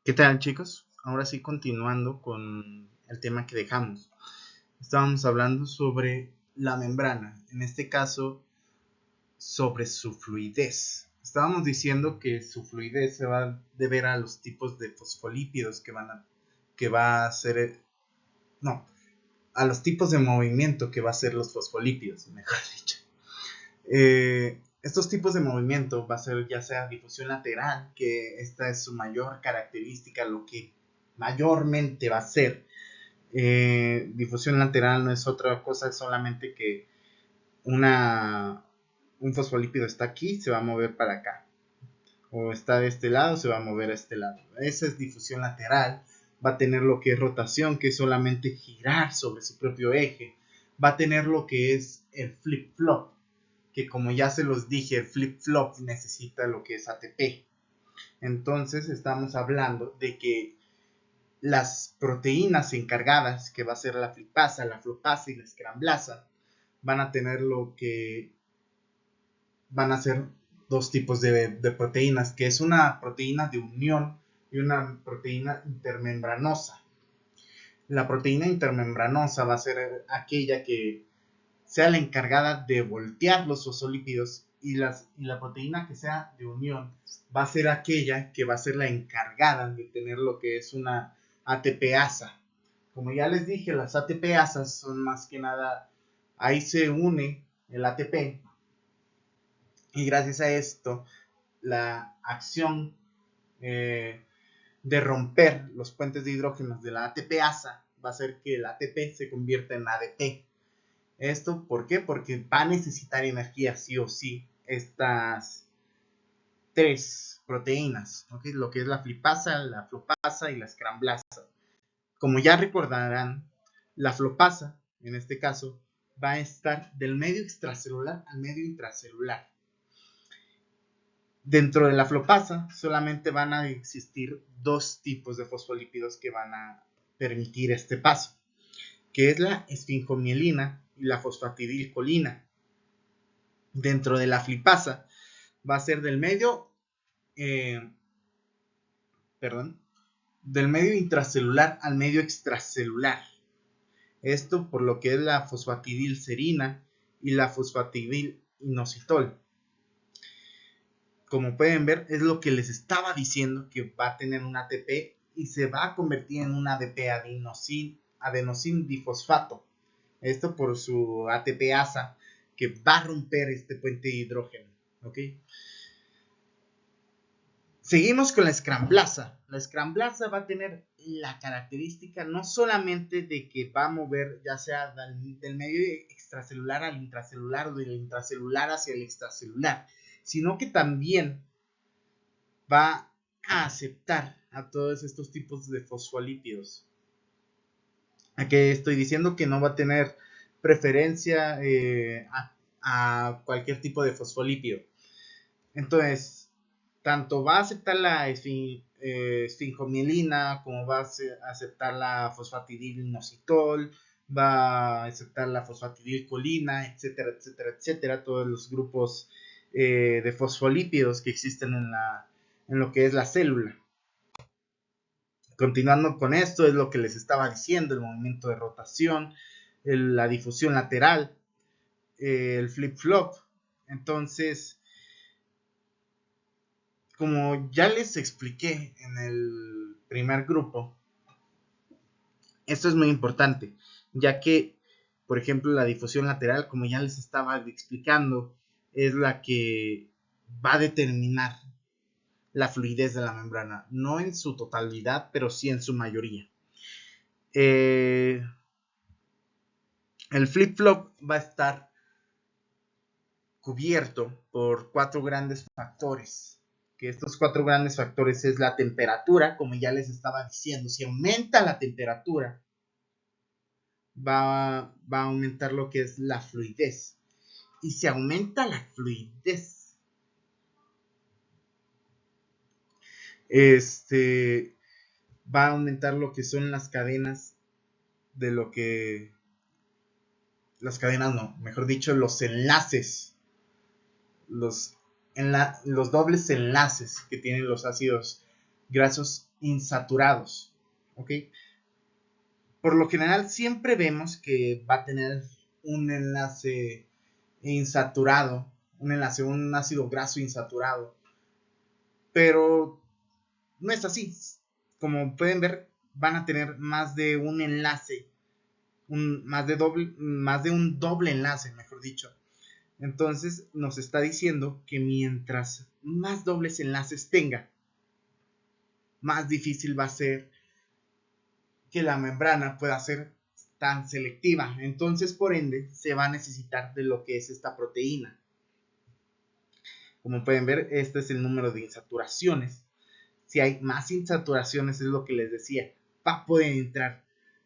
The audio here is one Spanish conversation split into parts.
¿Qué tal, chicos? Ahora sí, continuando con el tema que dejamos. Estábamos hablando sobre la membrana, en este caso sobre su fluidez. Estábamos diciendo que su fluidez se va a deber a los tipos de fosfolípidos que va a hacer, no, a los tipos de movimiento que va a hacer los fosfolípidos, mejor dicho. Estos tipos de movimiento va a ser ya sea difusión lateral, que esta es su mayor característica, lo que mayormente va a ser. Difusión lateral no es otra cosa solamente que un fosfolípido está aquí, se va a mover para acá, o está de este lado, se va a mover a este lado. Esa es difusión lateral. Va a tener lo que es rotación, que es solamente girar sobre su propio eje. Va a tener lo que es el flip-flop, que como ya se los dije, el flip-flop necesita lo que es ATP. Entonces estamos hablando de que las proteínas encargadas, que va a ser la flipasa, la flopasa y la escramblasa, van a tener lo que van a ser dos tipos de proteínas, que es una proteína de unión y una proteína intermembranosa. La proteína intermembranosa va a ser aquella que sea la encargada de voltear los fosfolípidos y la proteína que sea de unión va a ser aquella que va a ser la encargada de tener lo que es una ATPasa. Como ya les dije, las ATPasas son más que nada, ahí se une el ATP y gracias a esto la acción de romper los puentes de hidrógenos de la ATPasa va a hacer que el ATP se convierta en ADP. ¿Esto por qué? Porque va a necesitar energía sí o sí estas tres proteínas, ¿okay? Lo que es la flipasa, la flopasa y la escramblasa. Como ya recordarán, la flopasa, en este caso, va a estar del medio extracelular al medio intracelular. Dentro de la flopasa solamente van a existir dos tipos de fosfolípidos que van a permitir este paso, que es la esfingomielina y la fosfatidilcolina. Dentro de la flipasa va a ser eh, del medio intracelular al medio extracelular. Esto por lo que es la fosfatidilserina y la fosfatidilinositol. Como pueden ver, es lo que les estaba diciendo, que va a tener un ATP y se va a convertir en un ADP, adenosin difosfato. Esto por su ATPasa, que va a romper este puente de hidrógeno. ¿Okay? Seguimos con la escramblasa. La escramblasa va a tener la característica no solamente de que va a mover ya sea del medio extracelular al intracelular o del intracelular hacia el extracelular, sino que también va a aceptar a todos estos tipos de fosfolípidos. ¿A qué estoy diciendo? Que no va a tener preferencia a cualquier tipo de fosfolípido. Entonces, tanto va a aceptar la esfingomielina como va a aceptar la fosfatidilinositol, va a aceptar la fosfatidilcolina, etcétera, etcétera, etcétera, todos los grupos de fosfolípidos que existen en lo que es la célula. Continuando con esto, es lo que les estaba diciendo, el movimiento de rotación, la difusión lateral, el flip-flop. Entonces, como ya les expliqué en el primer grupo, esto es muy importante, ya que, por ejemplo, la difusión lateral, como ya les estaba explicando, es la que va a determinar la fluidez de la membrana, no en su totalidad, pero sí en su mayoría. El flip-flop va a estar cubierto por cuatro grandes factores, que estos cuatro grandes factores es la temperatura, como ya les estaba diciendo, si aumenta la temperatura, va a aumentar lo que es la fluidez, y si aumenta la fluidez, va a aumentar lo que son las cadenas las cadenas no, mejor dicho, los enlaces, los dobles enlaces que tienen los ácidos grasos insaturados, ¿ok? Por lo general siempre vemos que va a tener un enlace insaturado, un ácido graso insaturado, pero no es así. Como pueden ver, van a tener más de un enlace, más de un doble enlace, mejor dicho. Entonces nos está diciendo que mientras más dobles enlaces tenga, más difícil va a ser que la membrana pueda ser tan selectiva. Entonces, por ende, se va a necesitar de lo que es esta proteína. Como pueden ver, este es el número de insaturaciones. Si hay más insaturaciones, es lo que les decía, va a poder entrar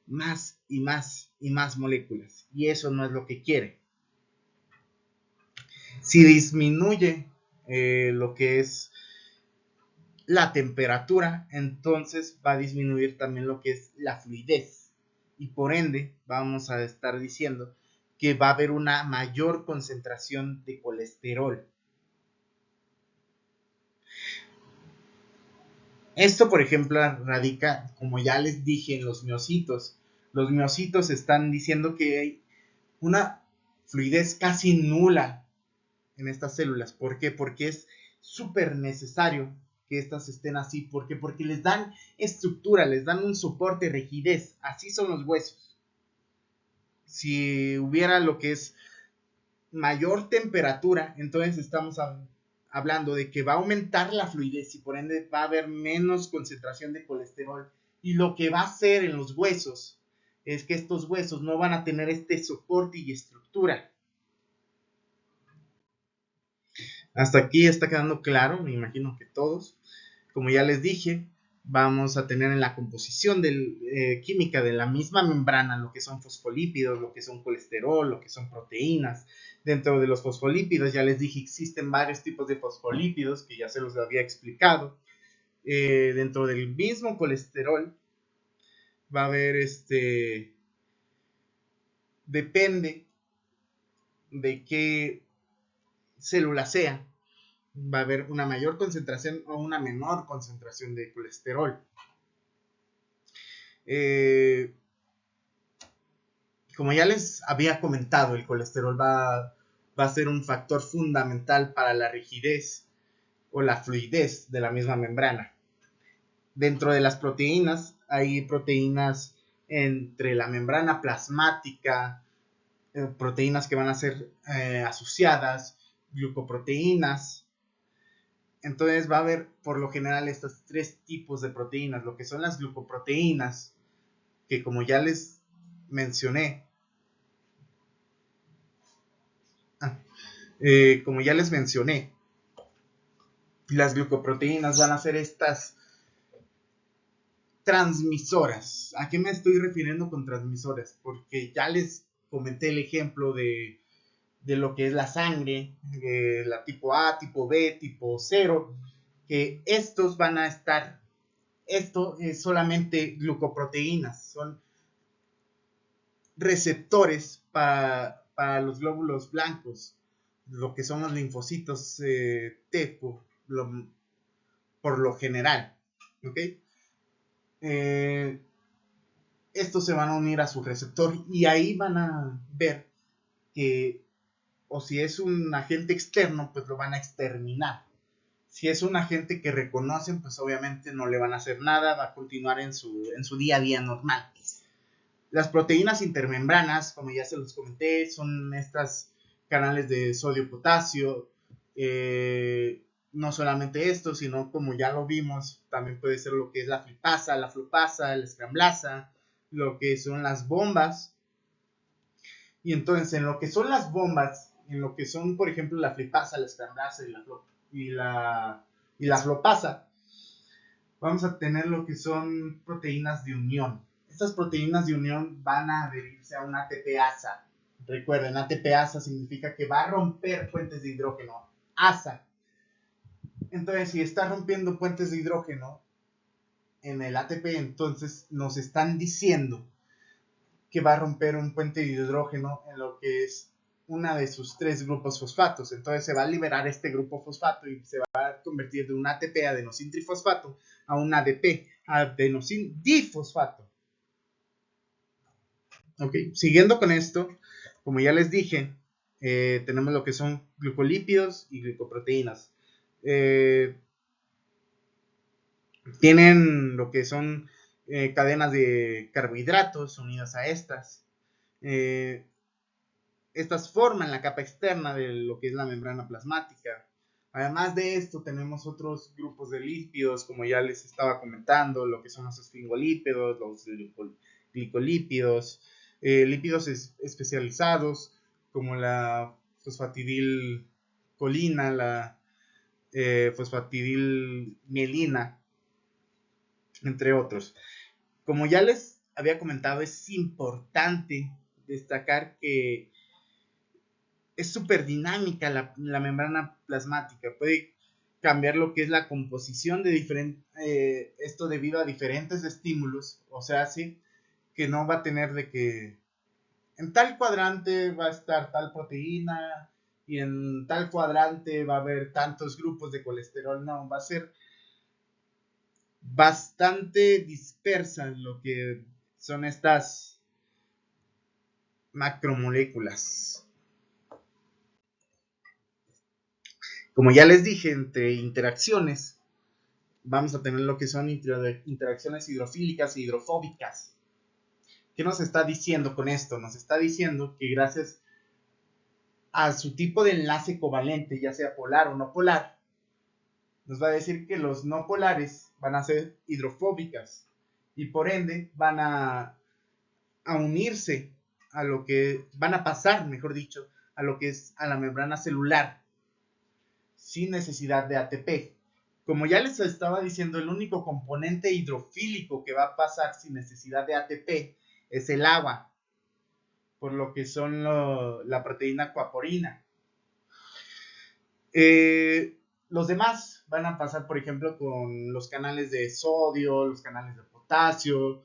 más y más y más moléculas. Y eso no es lo que quiere. Si disminuye lo que es la temperatura, entonces va a disminuir también lo que es la fluidez. Y por ende, vamos a estar diciendo que va a haber una mayor concentración de colesterol. Esto, por ejemplo, radica, como ya les dije, en los miocitos. Los miocitos están diciendo que hay una fluidez casi nula en estas células. ¿Por qué? Porque es súper necesario que estas estén así. ¿Por qué? Porque les dan estructura, les dan un soporte, rigidez. Así son los huesos. Si hubiera lo que es mayor temperatura, entonces estamos hablando de que va a aumentar la fluidez y por ende va a haber menos concentración de colesterol. Y lo que va a hacer en los huesos es que estos huesos no van a tener este soporte y estructura. Hasta aquí está quedando claro, me imagino que todos. Como ya les dije, vamos a tener en la composición química de la misma membrana lo que son fosfolípidos, lo que son colesterol, lo que son proteínas. Dentro de los fosfolípidos, ya les dije, existen varios tipos de fosfolípidos que ya se los había explicado. Dentro del mismo colesterol va a haber depende de qué célula sea, va a haber una mayor concentración o una menor concentración de colesterol. Como ya les había comentado, el colesterol va a ser un factor fundamental para la rigidez o la fluidez de la misma membrana. Dentro de las proteínas, hay proteínas entre la membrana plasmática, proteínas que van a ser asociadas, glucoproteínas. Entonces va a haber por lo general estos tres tipos de proteínas, lo que son las glucoproteínas, que como ya les mencioné, las glucoproteínas van a ser estas transmisoras. ¿A qué me estoy refiriendo con transmisoras? Porque ya les comenté el ejemplo de lo que es la sangre, la tipo A, tipo B, tipo 0, que estos van a estar, esto es solamente glucoproteínas, son receptores para los glóbulos blancos, lo que son los linfocitos T por lo general, ¿ok? Estos se van a unir a su receptor y ahí van a ver que, o si es un agente externo, pues lo van a exterminar. Si es un agente que reconocen, pues obviamente no le van a hacer nada, va a continuar en su día a día normal. Las proteínas intermembranas, como ya se los comenté, son estas canales de sodio-potasio. No solamente esto, sino como ya lo vimos, también puede ser lo que es la flipasa, la flopasa, la escramblasa, lo que son las bombas. Y entonces, en lo que son las bombas, en lo que son, por ejemplo, la flipasa, la escramblasa y la flopasa, vamos a tener lo que son proteínas de unión. Estas proteínas de unión van a adherirse a una ATP-asa. Recuerden, ATP-asa significa que va a romper puentes de hidrógeno. ASA. Entonces, si está rompiendo puentes de hidrógeno en el ATP, entonces nos están diciendo que va a romper un puente de hidrógeno en lo que es una de sus 3 grupos fosfatos. Entonces se va a liberar este grupo fosfato y se va a convertir de un ATP, adenosin trifosfato, a un ADP, adenosin difosfato. Ok, siguiendo con esto, como ya les dije, tenemos lo que son glucolípidos y glicoproteínas. Tienen lo que son cadenas de carbohidratos unidas a estas. Estas forman la capa externa de lo que es la membrana plasmática. Además de esto, tenemos otros grupos de lípidos, como ya les estaba comentando, lo que son los esfingolípidos, los glicolípidos, lípidos especializados, como la fosfatidilcolina, la fosfatidilmielina, entre otros. Como ya les había comentado, es importante destacar que es súper dinámica la membrana plasmática. Puede cambiar lo que es la composición de diferentes, esto debido a diferentes estímulos. O sea, sí, que no va a tener de que en tal cuadrante va a estar tal proteína y en tal cuadrante va a haber tantos grupos de colesterol. No, va a ser bastante dispersa lo que son estas macromoléculas. Como ya les dije, entre interacciones vamos a tener lo que son interacciones hidrofílicas e hidrofóbicas. ¿Qué nos está diciendo con esto? Nos está diciendo que gracias a su tipo de enlace covalente, ya sea polar o no polar, nos va a decir que los no polares van a ser hidrofóbicas y por ende van a unirse a lo que, van a pasar, mejor dicho, a lo que es a la membrana celular sin necesidad de ATP. Como ya les estaba diciendo, el único componente hidrofílico que va a pasar sin necesidad de ATP es el agua, por lo que son la proteína coaporina. Los demás van a pasar, por ejemplo, con los canales de sodio, los canales de potasio,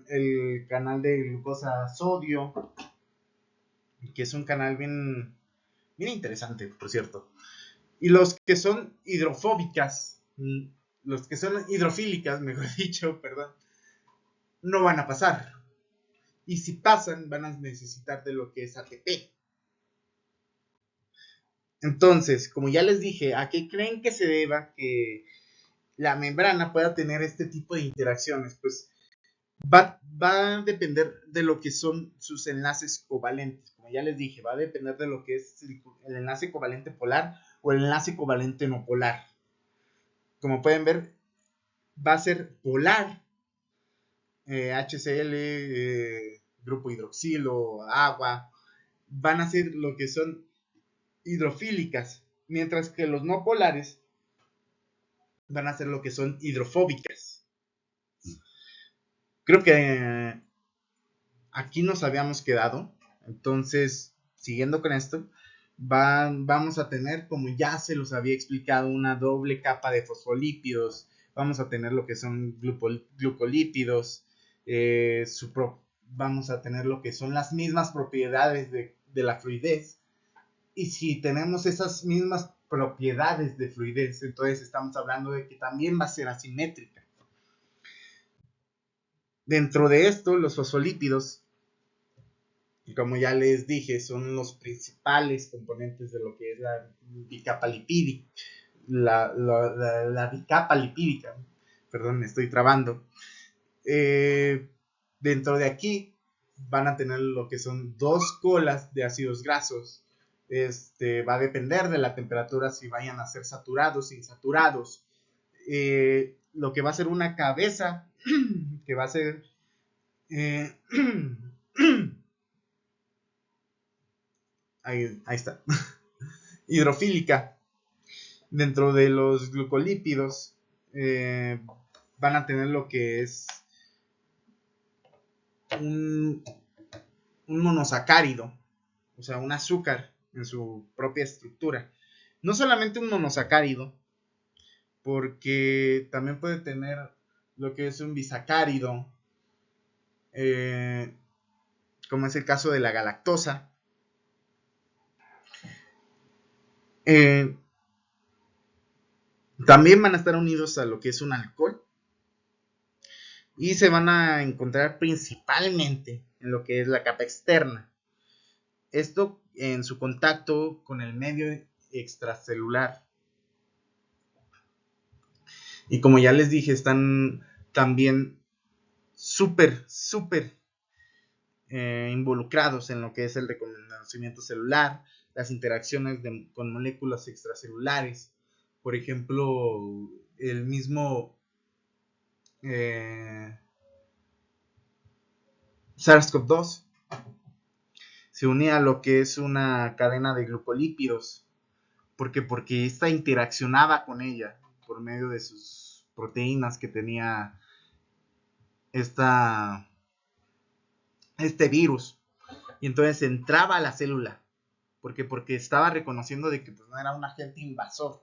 el canal de glucosa sodio, que es un canal bien interesante, por cierto. Y los que son hidrofóbicas, los que son hidrofílicas, mejor dicho, perdón, no van a pasar. Y si pasan, van a necesitar de lo que es ATP. Entonces, como ya les dije, ¿a qué creen que se deba que la membrana pueda tener este tipo de interacciones? Pues va a depender de lo que son sus enlaces covalentes. Como ya les dije, va a depender de lo que es el enlace covalente polar o el enlace covalente no polar. Como pueden ver, va a ser polar, HCl, grupo hidroxilo, agua, van a ser lo que son hidrofílicas, mientras que los no polares van a ser lo que son hidrofóbicas. Creo que aquí nos habíamos quedado, entonces, siguiendo con esto, vamos a tener, como ya se los había explicado, una doble capa de fosfolípidos, vamos a tener lo que son glucolípidos, vamos a tener lo que son las mismas propiedades de la fluidez, y si tenemos esas mismas propiedades de fluidez, entonces estamos hablando de que también va a ser asimétrica. Dentro de esto, los fosfolípidos, como ya les dije, son los principales componentes de lo que es la bicapa lipídica. La bicapa lipídica, perdón, me estoy trabando. Dentro de aquí van a tener lo que son 2 colas de ácidos grasos. Va a depender de la temperatura si vayan a ser saturados o insaturados. Lo que va a ser una cabeza, que va a ser ahí está, hidrofílica. Dentro de los glucolípidos van a tener lo que es un monosacárido, o sea, un azúcar en su propia estructura. No solamente un monosacárido, porque también puede tener lo que es un bisacárido, como es el caso de la galactosa, Eh, También van a estar unidos a lo que es un alcohol y se van a encontrar principalmente en lo que es la capa externa. Esto en su contacto con el medio extracelular. Y como ya les dije, están también súper involucrados en lo que es el reconocimiento celular, las interacciones con moléculas extracelulares. Por ejemplo, el mismo eh, SARS-CoV-2 se unía a lo que es una cadena de glucolípidos. ¿Por qué? Porque esta interaccionaba con ella por medio de sus proteínas que tenía esta, este virus. Y entonces entraba a la célula. ¿Por qué? Porque estaba reconociendo de que pues, no era un agente invasor.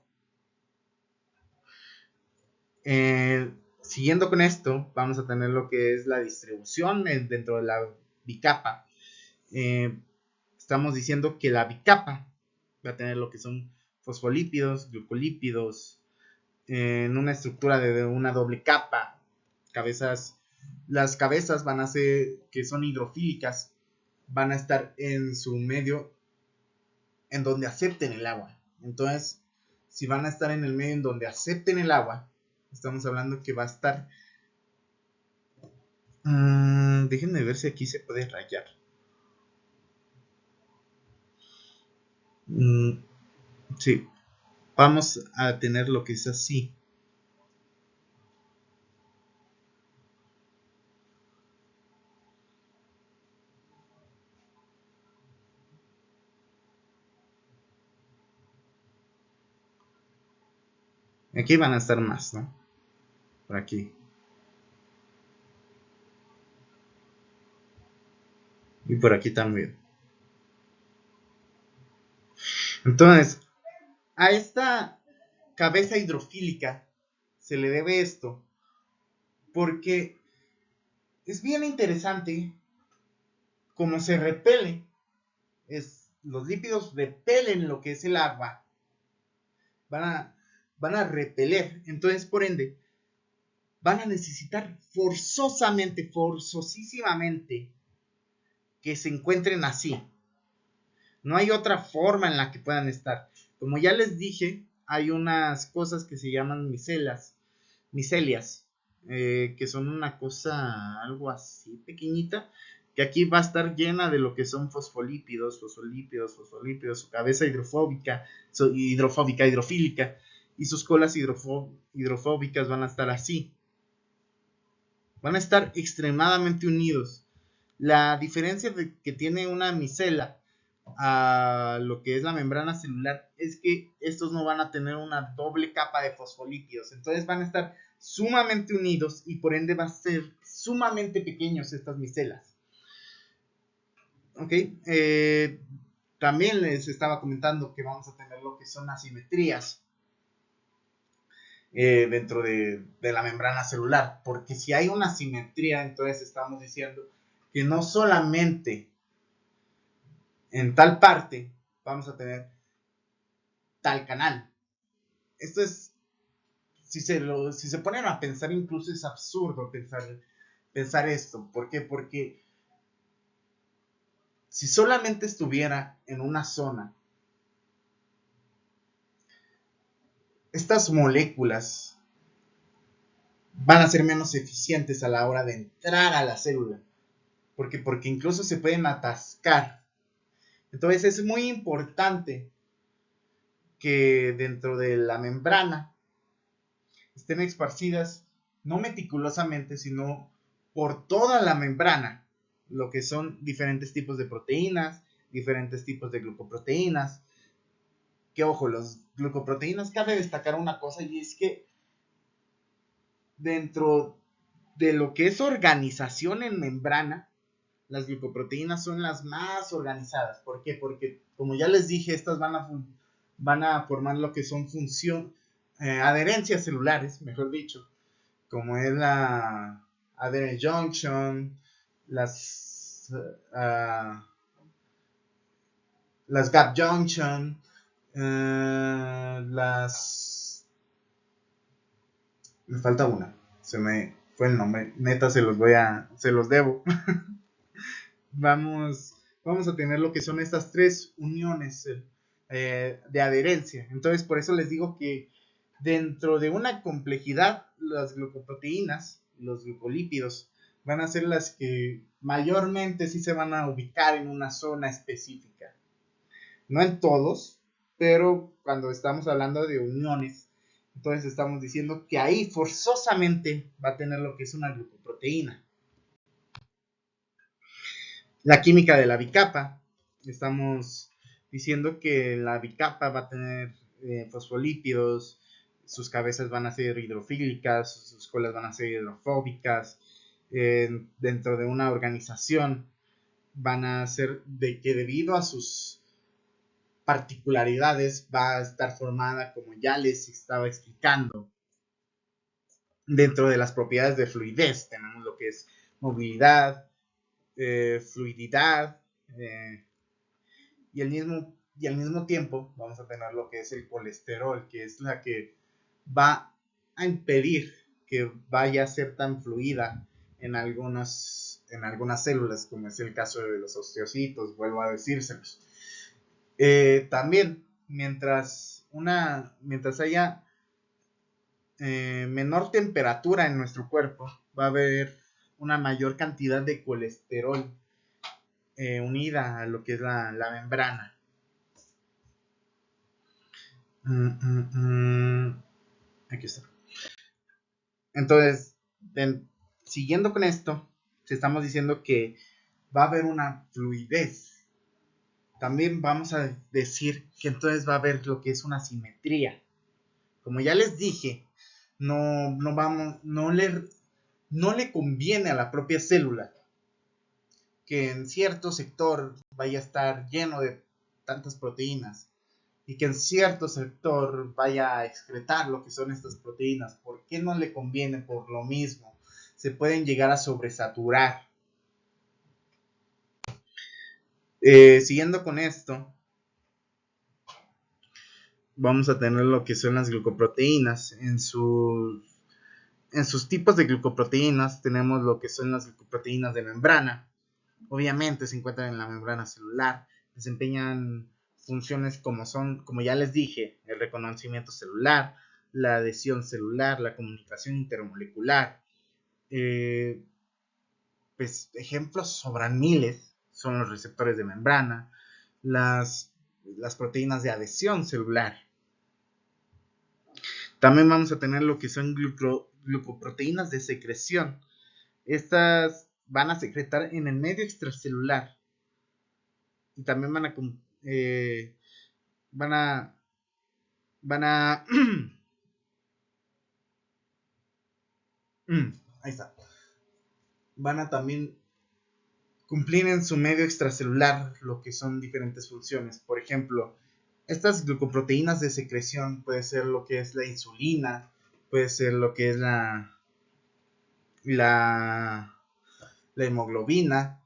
Siguiendo con esto, vamos a tener lo que es la distribución dentro de la bicapa. Estamos diciendo que la bicapa va a tener lo que son fosfolípidos, glucolípidos, en una estructura de una doble capa. Las cabezas van a ser, que son hidrofílicas, van a estar en su medio en donde acepten el agua. Entonces, si van a estar en el medio en donde acepten el agua, estamos hablando que va a estar... déjenme ver si aquí se puede rayar. Sí, vamos a tener lo que es así. Aquí van a estar más, ¿no? Por aquí. Y por aquí también. Entonces, a esta cabeza hidrofílica se le debe esto porque es bien interesante cómo se repele. Los lípidos repelen lo que es el agua. Van a, van a repeler. Entonces, por ende, van a necesitar forzosísimamente, que se encuentren así. No hay otra forma en la que puedan estar. Como ya les dije, hay unas cosas que se llaman micelias, que son una cosa algo así pequeñita, que aquí va a estar llena de lo que son fosfolípidos, su cabeza hidrofílica, y sus colas hidrofóbicas van a estar así. Van a estar extremadamente unidos. La diferencia que tiene una micela a lo que es la membrana celular es que estos no van a tener una doble capa de fosfolípidos, entonces van a estar sumamente unidos y por ende va a ser sumamente pequeños estas micelas. Ok, también les estaba comentando que vamos a tener lo que son asimetrías dentro de la membrana celular, porque si hay una asimetría, entonces estamos diciendo que no solamente en tal parte vamos a tener tal canal. Esto es, si se ponen a pensar, incluso es absurdo pensar esto. ¿Por qué? Porque si solamente estuviera en una zona, estas moléculas van a ser menos eficientes a la hora de entrar a la célula. ¿Por qué? Porque incluso se pueden atascar. Entonces es muy importante que dentro de la membrana estén esparcidas no meticulosamente, sino por toda la membrana, lo que son diferentes tipos de proteínas, diferentes tipos de glucoproteínas. Que ojo, los glucoproteínas, cabe destacar una cosa, y es que dentro de lo que es organización en membrana, las glucoproteínas son las más organizadas. ¿Por qué? Porque, como ya les dije, estas van a formar lo que son adherencias celulares, mejor dicho, como es la adherent junction, las, uh, las gap junction, Las... Me falta una. Se me fue el nombre. Neta, se los debo. Vamos a tener lo que son estas tres uniones de adherencia. Entonces, por eso les digo que dentro de una complejidad, las glucoproteínas, los glucolípidos, van a ser las que mayormente sí se van a ubicar en una zona específica. No en todos, pero cuando estamos hablando de uniones, entonces estamos diciendo que ahí forzosamente va a tener lo que es una glucoproteína. La química de la bicapa, estamos diciendo que la bicapa va a tener fosfolípidos, sus cabezas van a ser hidrofílicas, sus colas van a ser hidrofóbicas, dentro de una organización van a ser de que debido a sus particularidades va a estar formada, como ya les estaba explicando, dentro de las propiedades de fluidez. Tenemos lo que es movilidad, fluididad, y al mismo tiempo vamos a tener lo que es el colesterol, que es la que va a impedir que vaya a ser tan fluida en algunas células, como es el caso de los osteocitos, vuelvo a decírselos. También, mientras haya menor temperatura en nuestro cuerpo, va a haber una mayor cantidad de colesterol unida a lo que es la membrana. Aquí está. Entonces, siguiendo con esto, estamos diciendo que va a haber una fluidez. También vamos a decir que entonces va a haber lo que es una simetría. Como ya les dije, no le conviene a la propia célula que en cierto sector vaya a estar lleno de tantas proteínas y que en cierto sector vaya a excretar lo que son estas proteínas. ¿Por qué no le conviene? Por lo mismo, se pueden llegar a sobresaturar. Siguiendo con esto, vamos a tener lo que son las glucoproteínas. En sus tipos de glucoproteínas tenemos lo que son las glucoproteínas de membrana. Obviamente se encuentran en la membrana celular, desempeñan funciones como ya les dije, el reconocimiento celular, la adhesión celular, la comunicación intermolecular. Pues ejemplos sobran miles, son los receptores de membrana, las proteínas de adhesión celular. También vamos a tener lo que son glucoproteínas de secreción. Estas van a secretar en el medio extracelular y también van a ahí está. Van a también cumplir en su medio extracelular lo que son diferentes funciones. Por ejemplo, estas glucoproteínas de secreción puede ser lo que es la insulina, puede ser lo que es la hemoglobina,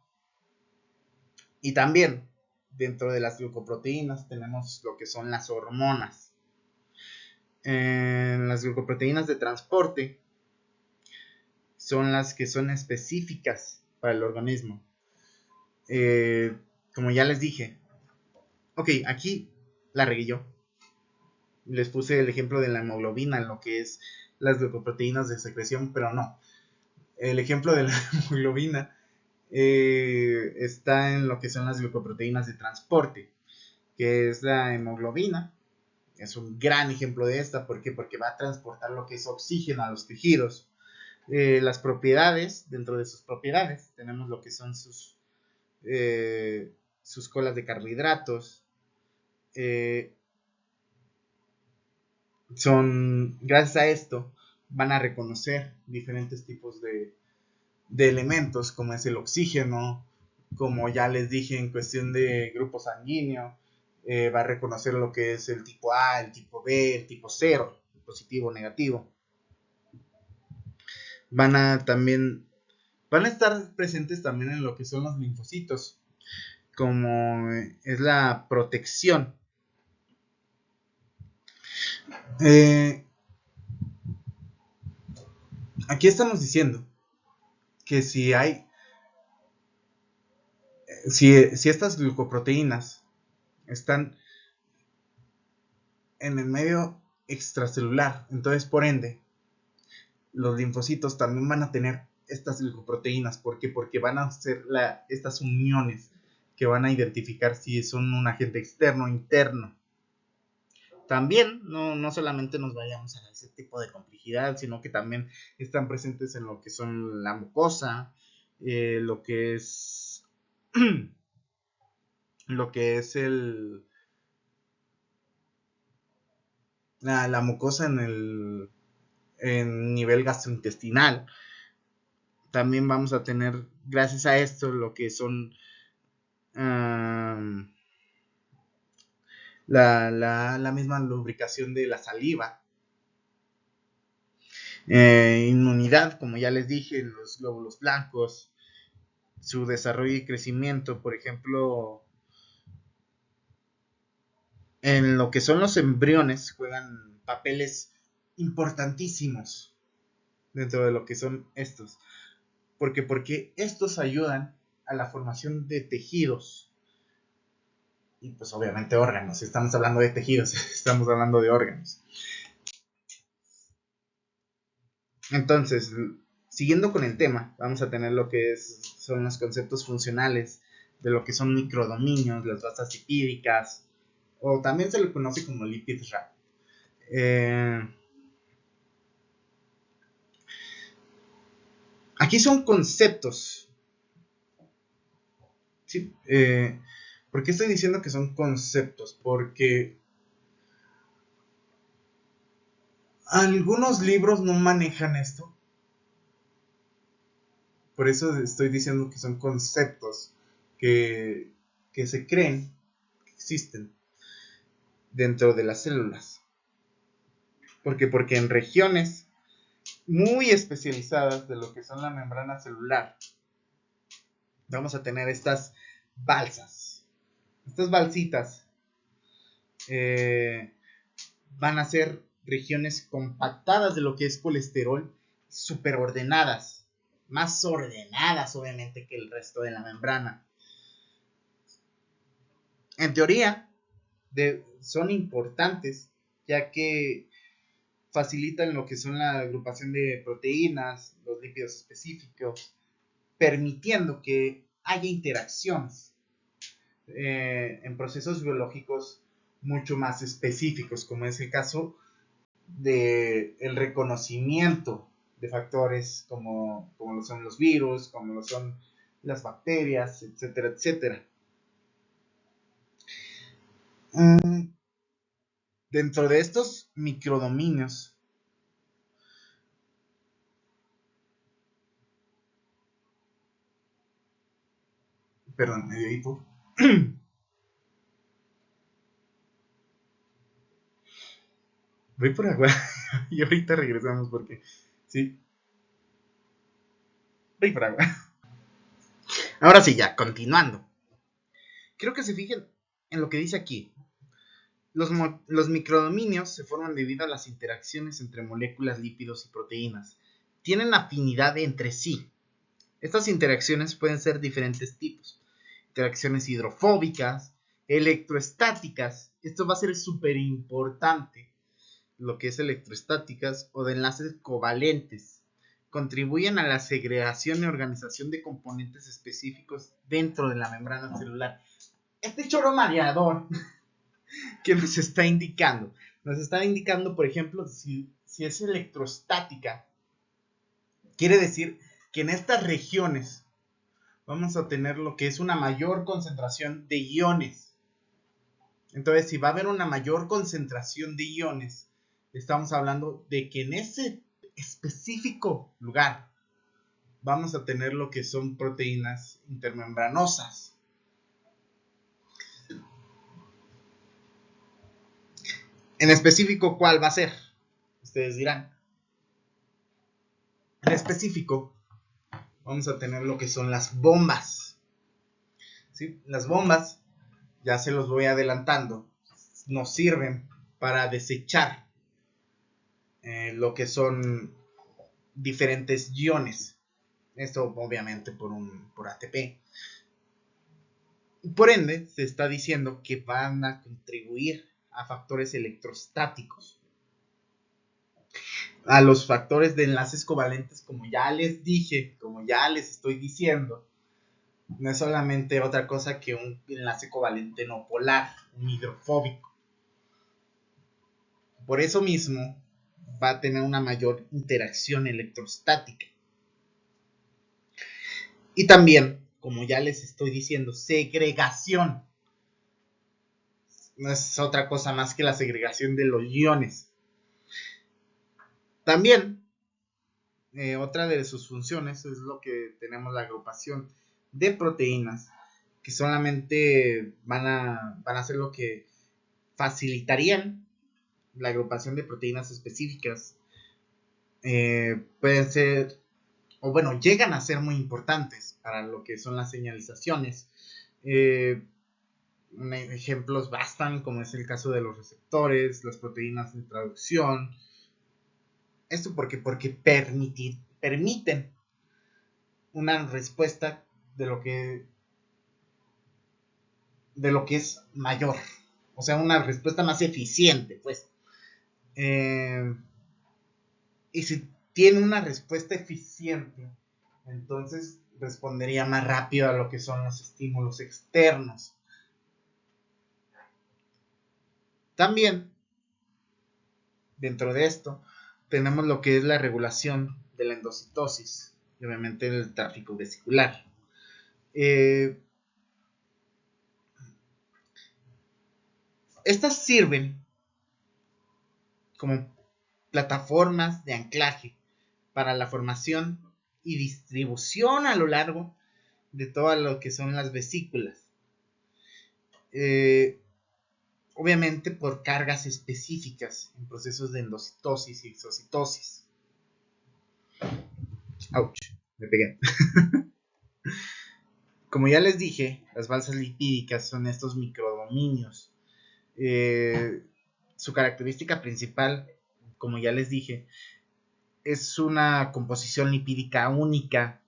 y también dentro de las glucoproteínas tenemos lo que son las hormonas. Las glucoproteínas de transporte son las que son específicas para el organismo. Como ya les dije, ok, aquí la regué yo. Les puse el ejemplo de la hemoglobina en lo que es las glucoproteínas de secreción, pero no. El ejemplo de la hemoglobina está en lo que son las glucoproteínas de transporte, que es la hemoglobina. Es un gran ejemplo de esta. ¿Por qué? Porque va a transportar lo que es oxígeno a los tejidos. Las propiedades, dentro de sus propiedades, tenemos lo que son sus colas de carbohidratos. Gracias a esto, van a reconocer diferentes tipos de elementos, como es el oxígeno, como ya les dije en cuestión de grupo sanguíneo, va a reconocer lo que es el tipo A, el tipo B, el tipo 0, positivo o negativo. Van a estar presentes también en lo que son los linfocitos, como es la protección Eh, Aquí estamos diciendo que si estas glucoproteínas están en el medio extracelular, entonces por ende los linfocitos también van a tener estas glicoproteínas. ¿Por qué? Porque van a ser estas uniones que van a identificar si son un agente externo o interno. También no solamente nos vayamos a ese tipo de complejidad, sino que también están presentes en lo que son la mucosa, lo que es lo que es la mucosa en nivel gastrointestinal. También vamos a tener, gracias a esto, lo que son la misma lubricación de la saliva. Inmunidad, como ya les dije, los glóbulos blancos, su desarrollo y crecimiento, por ejemplo, en lo que son los embriones, juegan papeles importantísimos dentro de lo que son estos. Porque estos ayudan a la formación de tejidos y pues obviamente órganos. Estamos hablando de tejidos, estamos hablando de órganos. Entonces, siguiendo con el tema, vamos a tener lo que son los conceptos funcionales de lo que son microdominios, las basas lipídicas, o también se le conoce como lipid wrap. Aquí son conceptos. ¿Sí? ¿Por qué estoy diciendo que son conceptos? Porque algunos libros no manejan esto. Por eso estoy diciendo que son conceptos que se creen, que existen dentro de las células. ¿Por qué? Porque en regiones muy especializadas de lo que son la membrana celular, vamos a tener estas balsas. Estas balsitas van a ser regiones compactadas de lo que es colesterol, súper ordenadas, más ordenadas obviamente que el resto de la membrana. En teoría, son importantes, ya que facilitan lo que son la agrupación de proteínas, los lípidos específicos, permitiendo que haya interacciones en procesos biológicos mucho más específicos, como es el caso del reconocimiento de factores como lo son los virus, como lo son las bacterias, etcétera, etcétera. Dentro de estos microdominios, perdón, me dio hipo. Voy por agua y ahorita regresamos porque sí, voy por agua. Ahora sí, ya, continuando. Quiero que se fijen en lo que dice aquí. Los microdominios se forman debido a las interacciones entre moléculas, lípidos y proteínas. Tienen afinidad entre sí. Estas interacciones pueden ser diferentes tipos. Interacciones hidrofóbicas, electroestáticas. Esto va a ser súper importante. Lo que es electroestáticas o de enlaces covalentes. Contribuyen a la segregación y organización de componentes específicos dentro de la membrana celular. Este choro mareador que nos está indicando. Nos está indicando, por ejemplo, si es electrostática, quiere decir que en estas regiones vamos a tener lo que es una mayor concentración de iones. Entonces, si va a haber una mayor concentración de iones, estamos hablando de que en ese específico lugar vamos a tener lo que son proteínas intermembranosas. En específico, ¿cuál va a ser? Ustedes dirán. En específico, vamos a tener lo que son las bombas. ¿Sí? Las bombas, ya se los voy adelantando, nos sirven para desechar lo que son diferentes iones. Esto obviamente por ATP. Por ende, se está diciendo que van a contribuir a factores electrostáticos, a los factores de enlaces covalentes, como ya les dije, como ya les estoy diciendo. No es solamente otra cosa que un enlace covalente no polar, un hidrofóbico. Por eso mismo va a tener una mayor interacción electrostática. Y también, como ya les estoy diciendo, segregación. No es otra cosa más que la segregación de los iones. También, otra de sus funciones es lo que tenemos la agrupación de proteínas, que solamente van a hacer lo que facilitarían la agrupación de proteínas específicas. Pueden ser, o bueno, llegan a ser muy importantes para lo que son las señalizaciones. Ejemplos bastan, como es el caso de los receptores, las proteínas de traducción. Esto porque permiten una respuesta de lo que es mayor, o sea, una respuesta más eficiente, pues. Y si tiene una respuesta eficiente, entonces respondería más rápido a lo que son los estímulos externos. También, dentro de esto, tenemos lo que es la regulación de la endocitosis y obviamente el tráfico vesicular. Estas sirven como plataformas de anclaje para la formación y distribución a lo largo de todo lo que son las vesículas. Obviamente por cargas específicas en procesos de endocitosis y exocitosis. Ouch, me pegué. Como ya les dije, las balsas lipídicas son estos microdominios. Su característica principal, como ya les dije, es una composición lipídica única.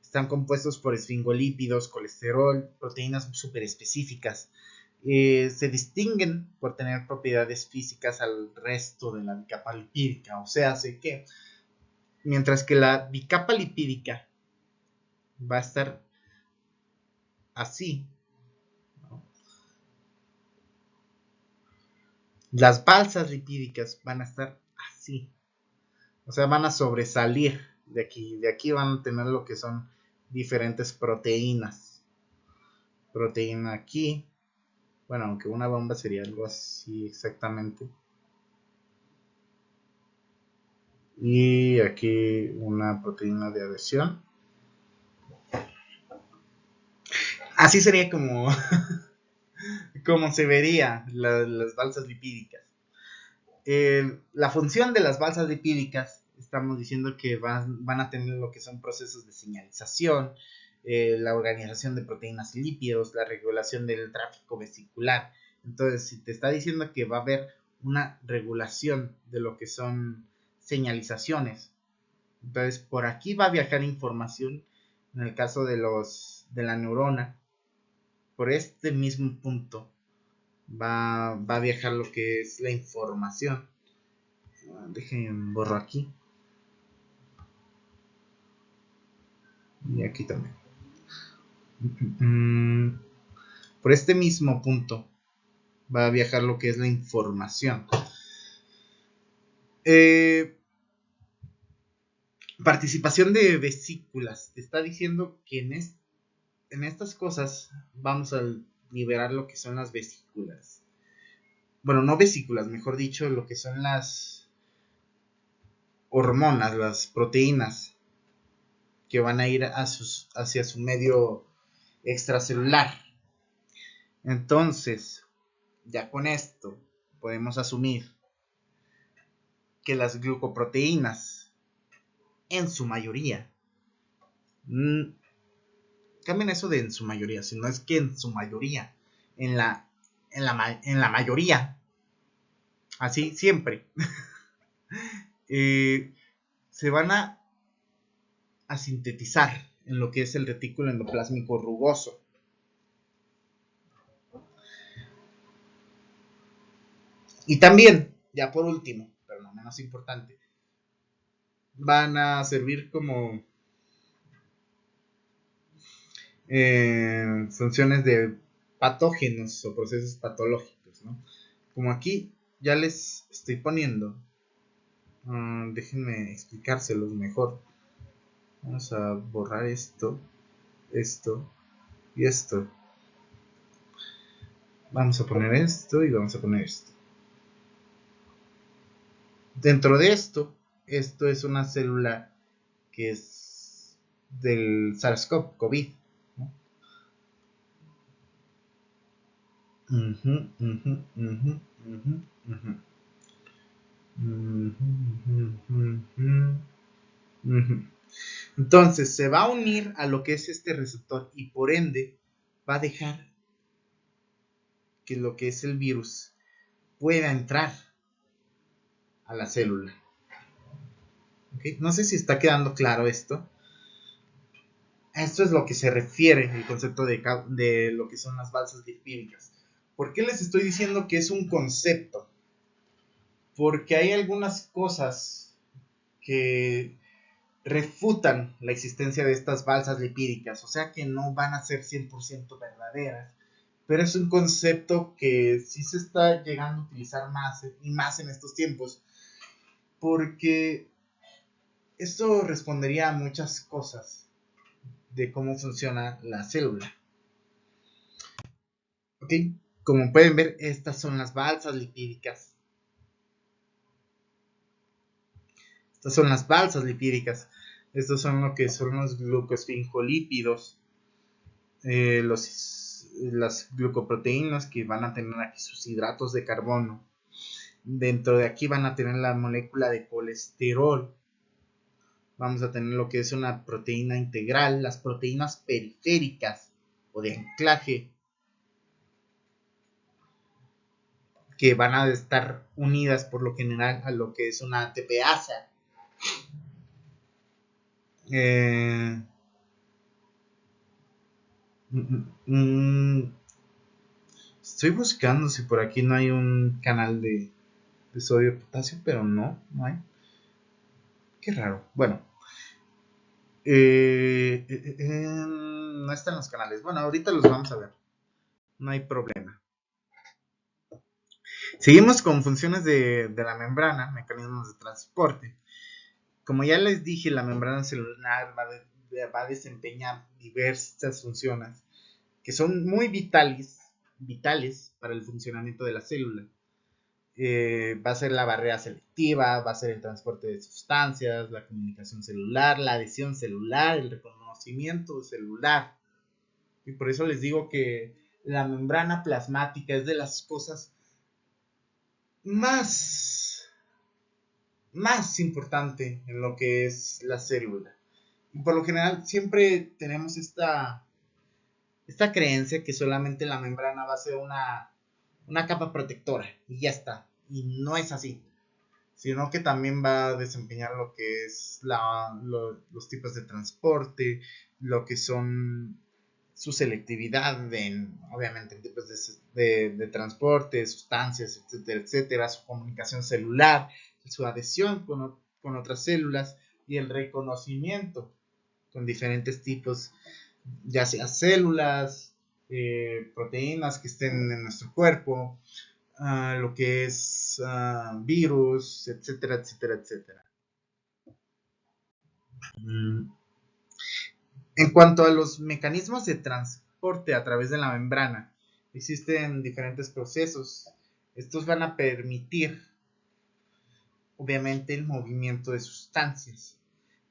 Están compuestos por esfingolípidos, colesterol, proteínas súper específicas. Se distinguen por tener propiedades físicas al resto de la bicapa lipídica. O sea, hace que mientras que la bicapa lipídica va a estar así, ¿no? Las balsas lipídicas van a estar así. O sea, van a sobresalir de aquí. De aquí van a tener lo que son diferentes proteínas. Proteína aquí. Bueno, aunque una bomba sería algo así exactamente. Y aquí una proteína de adhesión. Así sería como, como se vería las balsas lipídicas. La función de las balsas lipídicas, estamos diciendo que van a tener lo que son procesos de señalización, la organización de proteínas y lípidos, la regulación del tráfico vesicular. Entonces, si te está diciendo que va a haber una regulación de lo que son señalizaciones, entonces por aquí va a viajar información. En el caso de la neurona, por este mismo punto va a viajar lo que es la información. Dejen borro aquí y aquí también. Por este mismo punto va a viajar lo que es la información. Participación de vesículas. Te está diciendo que en estas cosas vamos a liberar lo que son las vesículas. Bueno, no vesículas, mejor dicho, lo que son las hormonas, las proteínas que van a ir hacia su medio extracelular. Entonces, ya con esto podemos asumir que las glucoproteínas, en su mayoría, cambien eso de en su mayoría, sino es que en su mayoría, en la mayoría, así siempre, se van a sintetizar en lo que es el retículo endoplásmico rugoso. Y también, ya por último, pero no menos importante, van a servir como funciones de patógenos o procesos patológicos, ¿no? Como aquí ya les estoy poniendo, déjenme explicárselos mejor. Vamos a borrar esto, esto y esto. Vamos a poner esto y vamos a poner esto. Dentro de esto es una célula que es del SARS-CoV, COVID, ¿no? Entonces se va a unir a lo que es este receptor y por ende va a dejar que lo que es el virus pueda entrar a la célula. ¿Okay? No sé si está quedando claro esto. Esto es lo que se refiere el concepto de lo que son las balsas lipídicas. ¿Por qué les estoy diciendo que es un concepto? Porque hay algunas cosas que refutan la existencia de estas balsas lipídicas, o sea que no van a ser 100% verdaderas, pero es un concepto que sí se está llegando a utilizar más y más en estos tiempos, porque esto respondería a muchas cosas de cómo funciona la célula. ¿Ok? Como pueden ver, estas son las balsas lipídicas. Estas son las balsas lipídicas. Estos son lo que son los glucosfingolípidos, las glucoproteínas que van a tener aquí sus hidratos de carbono. Dentro de aquí van a tener la molécula de colesterol. Vamos a tener lo que es una proteína integral, las proteínas periféricas o de anclaje, que van a estar unidas por lo general a lo que es una ATPasa. Estoy buscando si por aquí no hay un canal de sodio de potasio, pero no hay. Qué raro. Bueno, no están los canales. Bueno, ahorita los vamos a ver. No hay problema. Seguimos con funciones de la membrana, mecanismos de transporte. Como ya les dije, la membrana celular va a desempeñar diversas funciones que son muy vitales para el funcionamiento de la célula. Va a ser la barrera selectiva, va a ser el transporte de sustancias, la comunicación celular, la adhesión celular, el reconocimiento celular. Y por eso les digo que la membrana plasmática es de las cosas más importante en lo que es la célula. Y por lo general siempre tenemos esta creencia que solamente la membrana va a ser una capa protectora y ya está. Y no es así, sino que también va a desempeñar lo que es los tipos de transporte, lo que son su selectividad obviamente en tipos de transporte, sustancias, etcétera, etcétera, su comunicación celular, su adhesión con otras células y el reconocimiento con diferentes tipos, ya sea células, proteínas que estén en nuestro cuerpo, lo que es virus, etcétera, etcétera, etcétera. En cuanto a los mecanismos de transporte a través de la membrana, existen diferentes procesos. Estos van a permitir, obviamente, el movimiento de sustancias.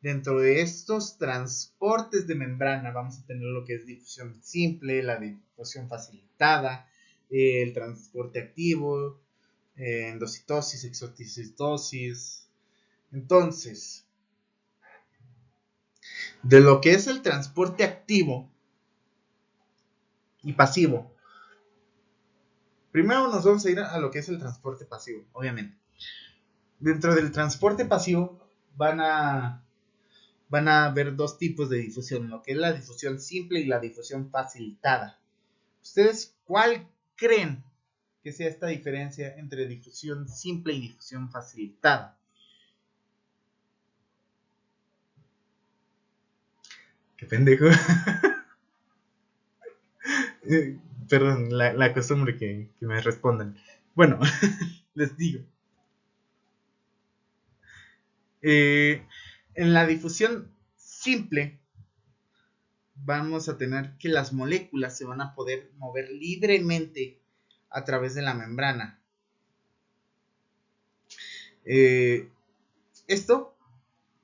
Dentro de estos transportes de membrana vamos a tener lo que es difusión simple, la difusión facilitada, el transporte activo, endocitosis, exocitosis. Entonces, de lo que es el transporte activo y pasivo, primero nos vamos a ir a lo que es el transporte pasivo, obviamente. Dentro del transporte pasivo van a haber dos tipos de difusión, lo que es la difusión simple y la difusión facilitada. ¿Ustedes cuál creen que sea esta diferencia entre difusión simple y difusión facilitada? Qué pendejo. Perdón, la costumbre que me respondan. Bueno, les digo. En la difusión simple vamos a tener que las moléculas se van a poder mover libremente a través de la membrana. Esto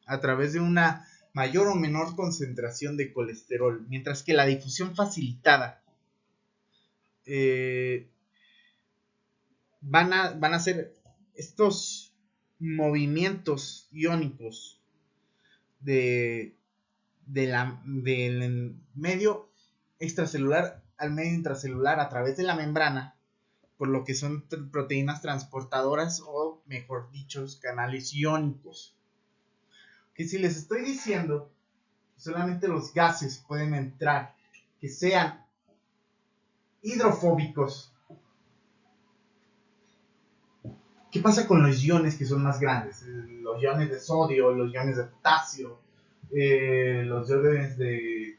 a través de una mayor o menor concentración de colesterol, mientras que la difusión facilitada van a ser estos movimientos iónicos del medio extracelular al medio intracelular a través de la membrana, por lo que son proteínas transportadoras o, mejor dicho, canales iónicos. Que si les estoy diciendo que solamente los gases pueden entrar que sean hidrofóbicos, ¿qué pasa con los iones que son más grandes? Los iones de sodio, los iones de potasio, los iones de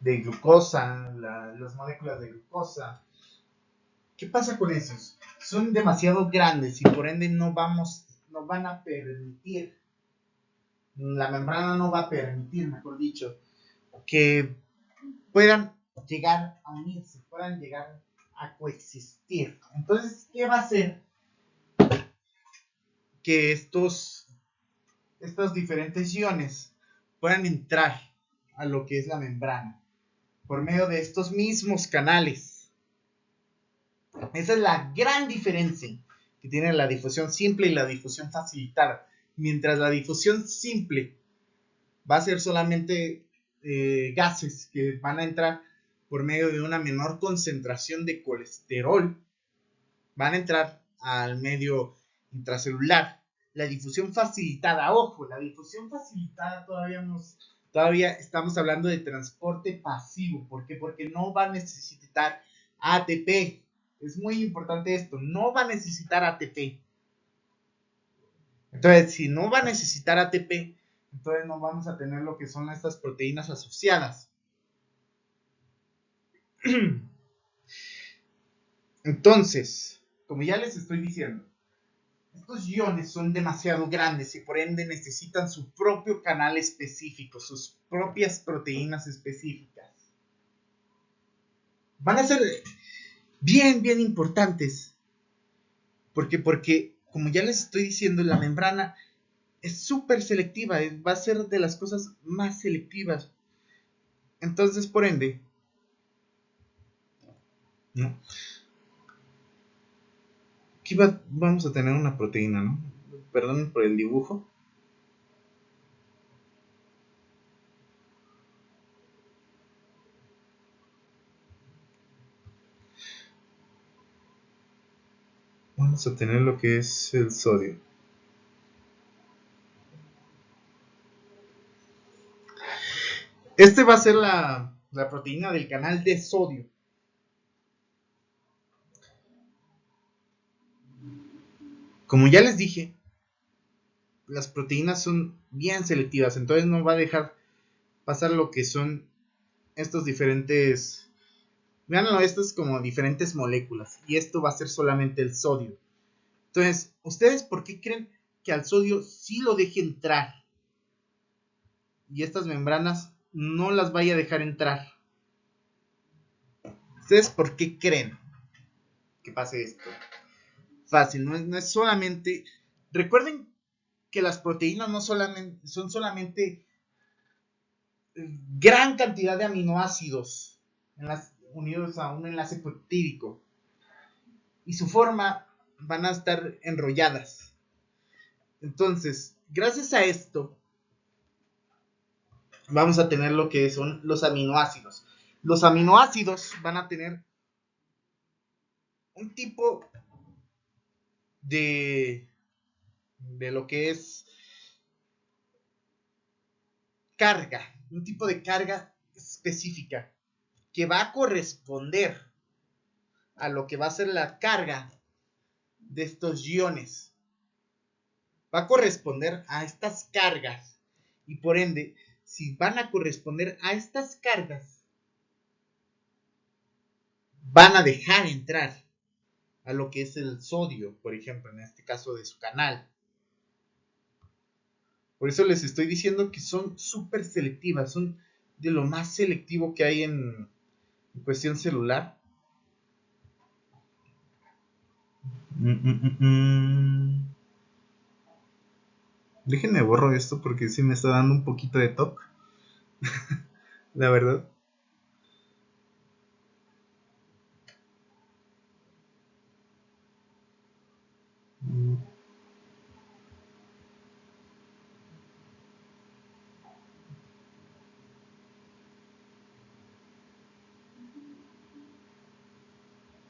glucosa, las moléculas de glucosa. ¿Qué pasa con esos? Son demasiado grandes y por ende no van a permitir, la membrana no va a permitir, mejor dicho, que puedan llegar a unirse, puedan llegar a coexistir. Entonces, ¿qué va a hacer? Que estos diferentes iones puedan entrar a lo que es la membrana por medio de estos mismos canales. Esa es la gran diferencia que tiene la difusión simple y la difusión facilitada. Mientras la difusión simple va a ser solamente gases que van a entrar por medio de una menor concentración de colesterol, van a entrar al medio intracelular. La difusión facilitada, ojo, la difusión facilitada todavía estamos hablando de transporte pasivo. ¿Por qué? Porque no va a necesitar ATP. Es muy importante esto, no va a necesitar ATP. Entonces, si no va a necesitar ATP, entonces no vamos a tener lo que son estas proteínas asociadas. Entonces, como ya les estoy diciendo, estos iones son demasiado grandes y por ende necesitan su propio canal específico, sus propias proteínas específicas. Van a ser bien importantes. Porque, como ya les estoy diciendo, la membrana es súper selectiva, va a ser de las cosas más selectivas. Entonces, por ende, ¿no? Aquí vamos a tener una proteína, ¿no? Perdón por el dibujo. Vamos a tener lo que es el sodio. Este va a ser la proteína del canal de sodio. Como ya les dije, las proteínas son bien selectivas, entonces no va a dejar pasar lo que son estos diferentes, véanlo, estas como diferentes moléculas, y esto va a ser solamente el sodio. Entonces, ¿ustedes por qué creen que al sodio sí lo deje entrar y estas membranas no las vaya a dejar entrar? ¿Ustedes por qué creen que pase esto? Fácil, no es solamente, recuerden que las proteínas no solamente son solamente gran cantidad de aminoácidos unidos a un enlace peptídico, y su forma van a estar enrolladas. Entonces, gracias a esto vamos a tener lo que son los aminoácidos. Los aminoácidos van a tener un tipo de de lo que es carga, un tipo de carga específica que va a corresponder a lo que va a ser la carga de estos iones. Va a corresponder a estas cargas y por ende, si van a corresponder a estas cargas, van a dejar entrar a lo que es el sodio, por ejemplo, en este caso de su canal. Por eso les estoy diciendo que son súper selectivas, son de lo más selectivo que hay en cuestión celular. Déjenme borro esto porque sí me está dando un poquito de toque, la verdad.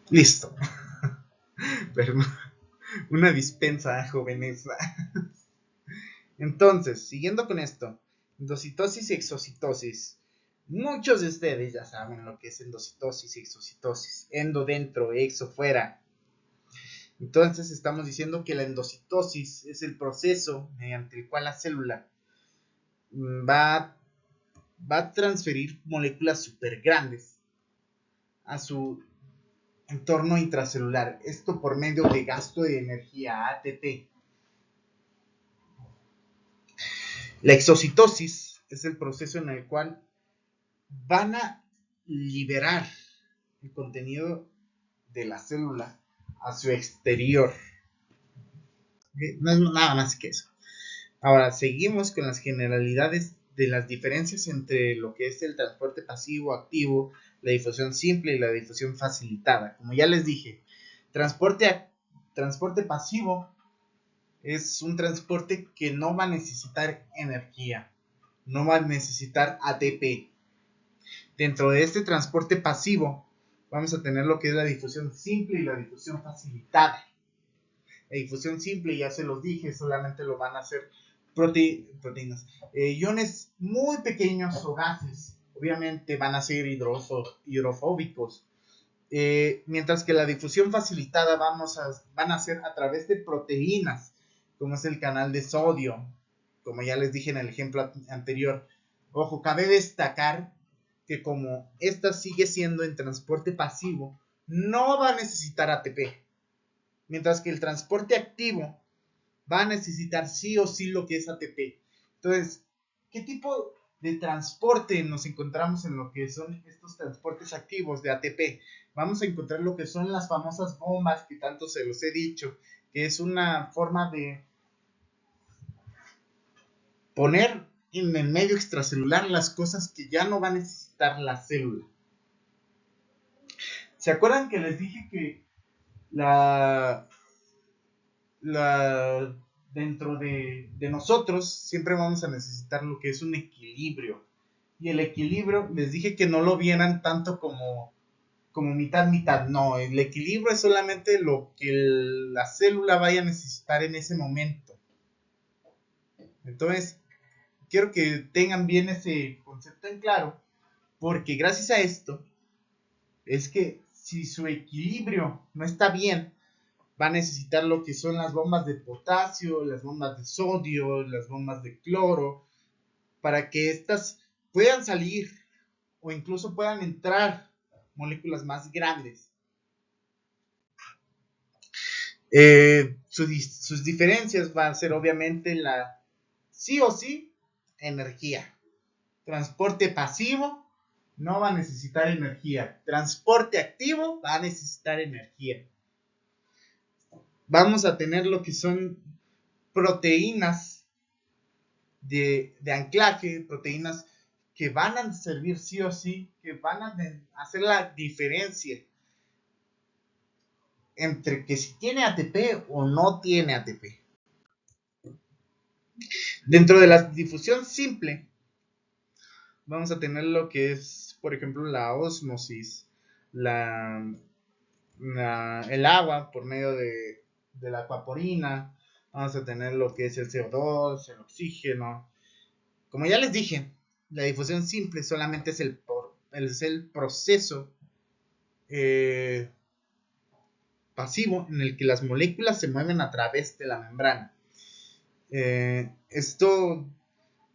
Listo. Pero una dispensa, jóvenes. Entonces, siguiendo con esto, endocitosis y exocitosis. Muchos de ustedes ya saben lo que es endocitosis y exocitosis. Endo dentro, exo fuera. Entonces estamos diciendo que la endocitosis es el proceso mediante el cual la célula va, va a transferir moléculas súper grandes a su entorno intracelular. Esto por medio de gasto de energía, ATP. La exocitosis es el proceso en el cual van a liberar el contenido de la célula a su exterior. No es nada más que eso. Ahora, seguimos con las generalidades de las diferencias entre lo que es el transporte pasivo, activo, la difusión simple y la difusión facilitada. Como ya les dije, transporte pasivo es un transporte que no va a necesitar energía, no va a necesitar ATP. Dentro de este transporte pasivo vamos a tener lo que es la difusión simple y la difusión facilitada. La difusión simple, ya se los dije, solamente lo van a hacer proteínas. Iones muy pequeños o gases, obviamente van a ser hidrofóbicos. Mientras que la difusión facilitada van a ser a través de proteínas, como es el canal de sodio, como ya les dije en el ejemplo anterior. Ojo, cabe destacar que como esta sigue siendo en transporte pasivo, no va a necesitar ATP. Mientras que el transporte activo va a necesitar sí o sí lo que es ATP. Entonces, ¿qué tipo de transporte nos encontramos en lo que son estos transportes activos de ATP? Vamos a encontrar lo que son las famosas bombas que tanto se los he dicho, que es una forma de poner en el medio extracelular las cosas que ya no va a necesitar la célula. ¿Se acuerdan que les dije que la dentro de nosotros siempre vamos a necesitar lo que es un equilibrio? Y el equilibrio, les dije que no lo vieran tanto como mitad, mitad. No, el equilibrio es solamente lo que la célula vaya a necesitar en ese momento. Entonces, quiero que tengan bien ese concepto en claro, porque gracias a esto, es que si su equilibrio no está bien, va a necesitar lo que son las bombas de potasio, las bombas de sodio, las bombas de cloro, para que éstas puedan salir o incluso puedan entrar moléculas más grandes. Sus diferencias van a ser obviamente la sí o sí energía. Transporte pasivo no va a necesitar energía. Transporte activo va a necesitar energía. Vamos a tener lo que son proteínas de anclaje, proteínas que van a servir sí o sí, que van a hacer la diferencia entre que si tiene ATP o no tiene ATP. Dentro de la difusión simple, vamos a tener lo que es, por ejemplo, la ósmosis, el agua por medio de la acuaporina. vamos a tener lo que es el CO2, el oxígeno. Como ya les dije, la difusión simple solamente es el proceso pasivo en el que las moléculas se mueven a través de la membrana. Esto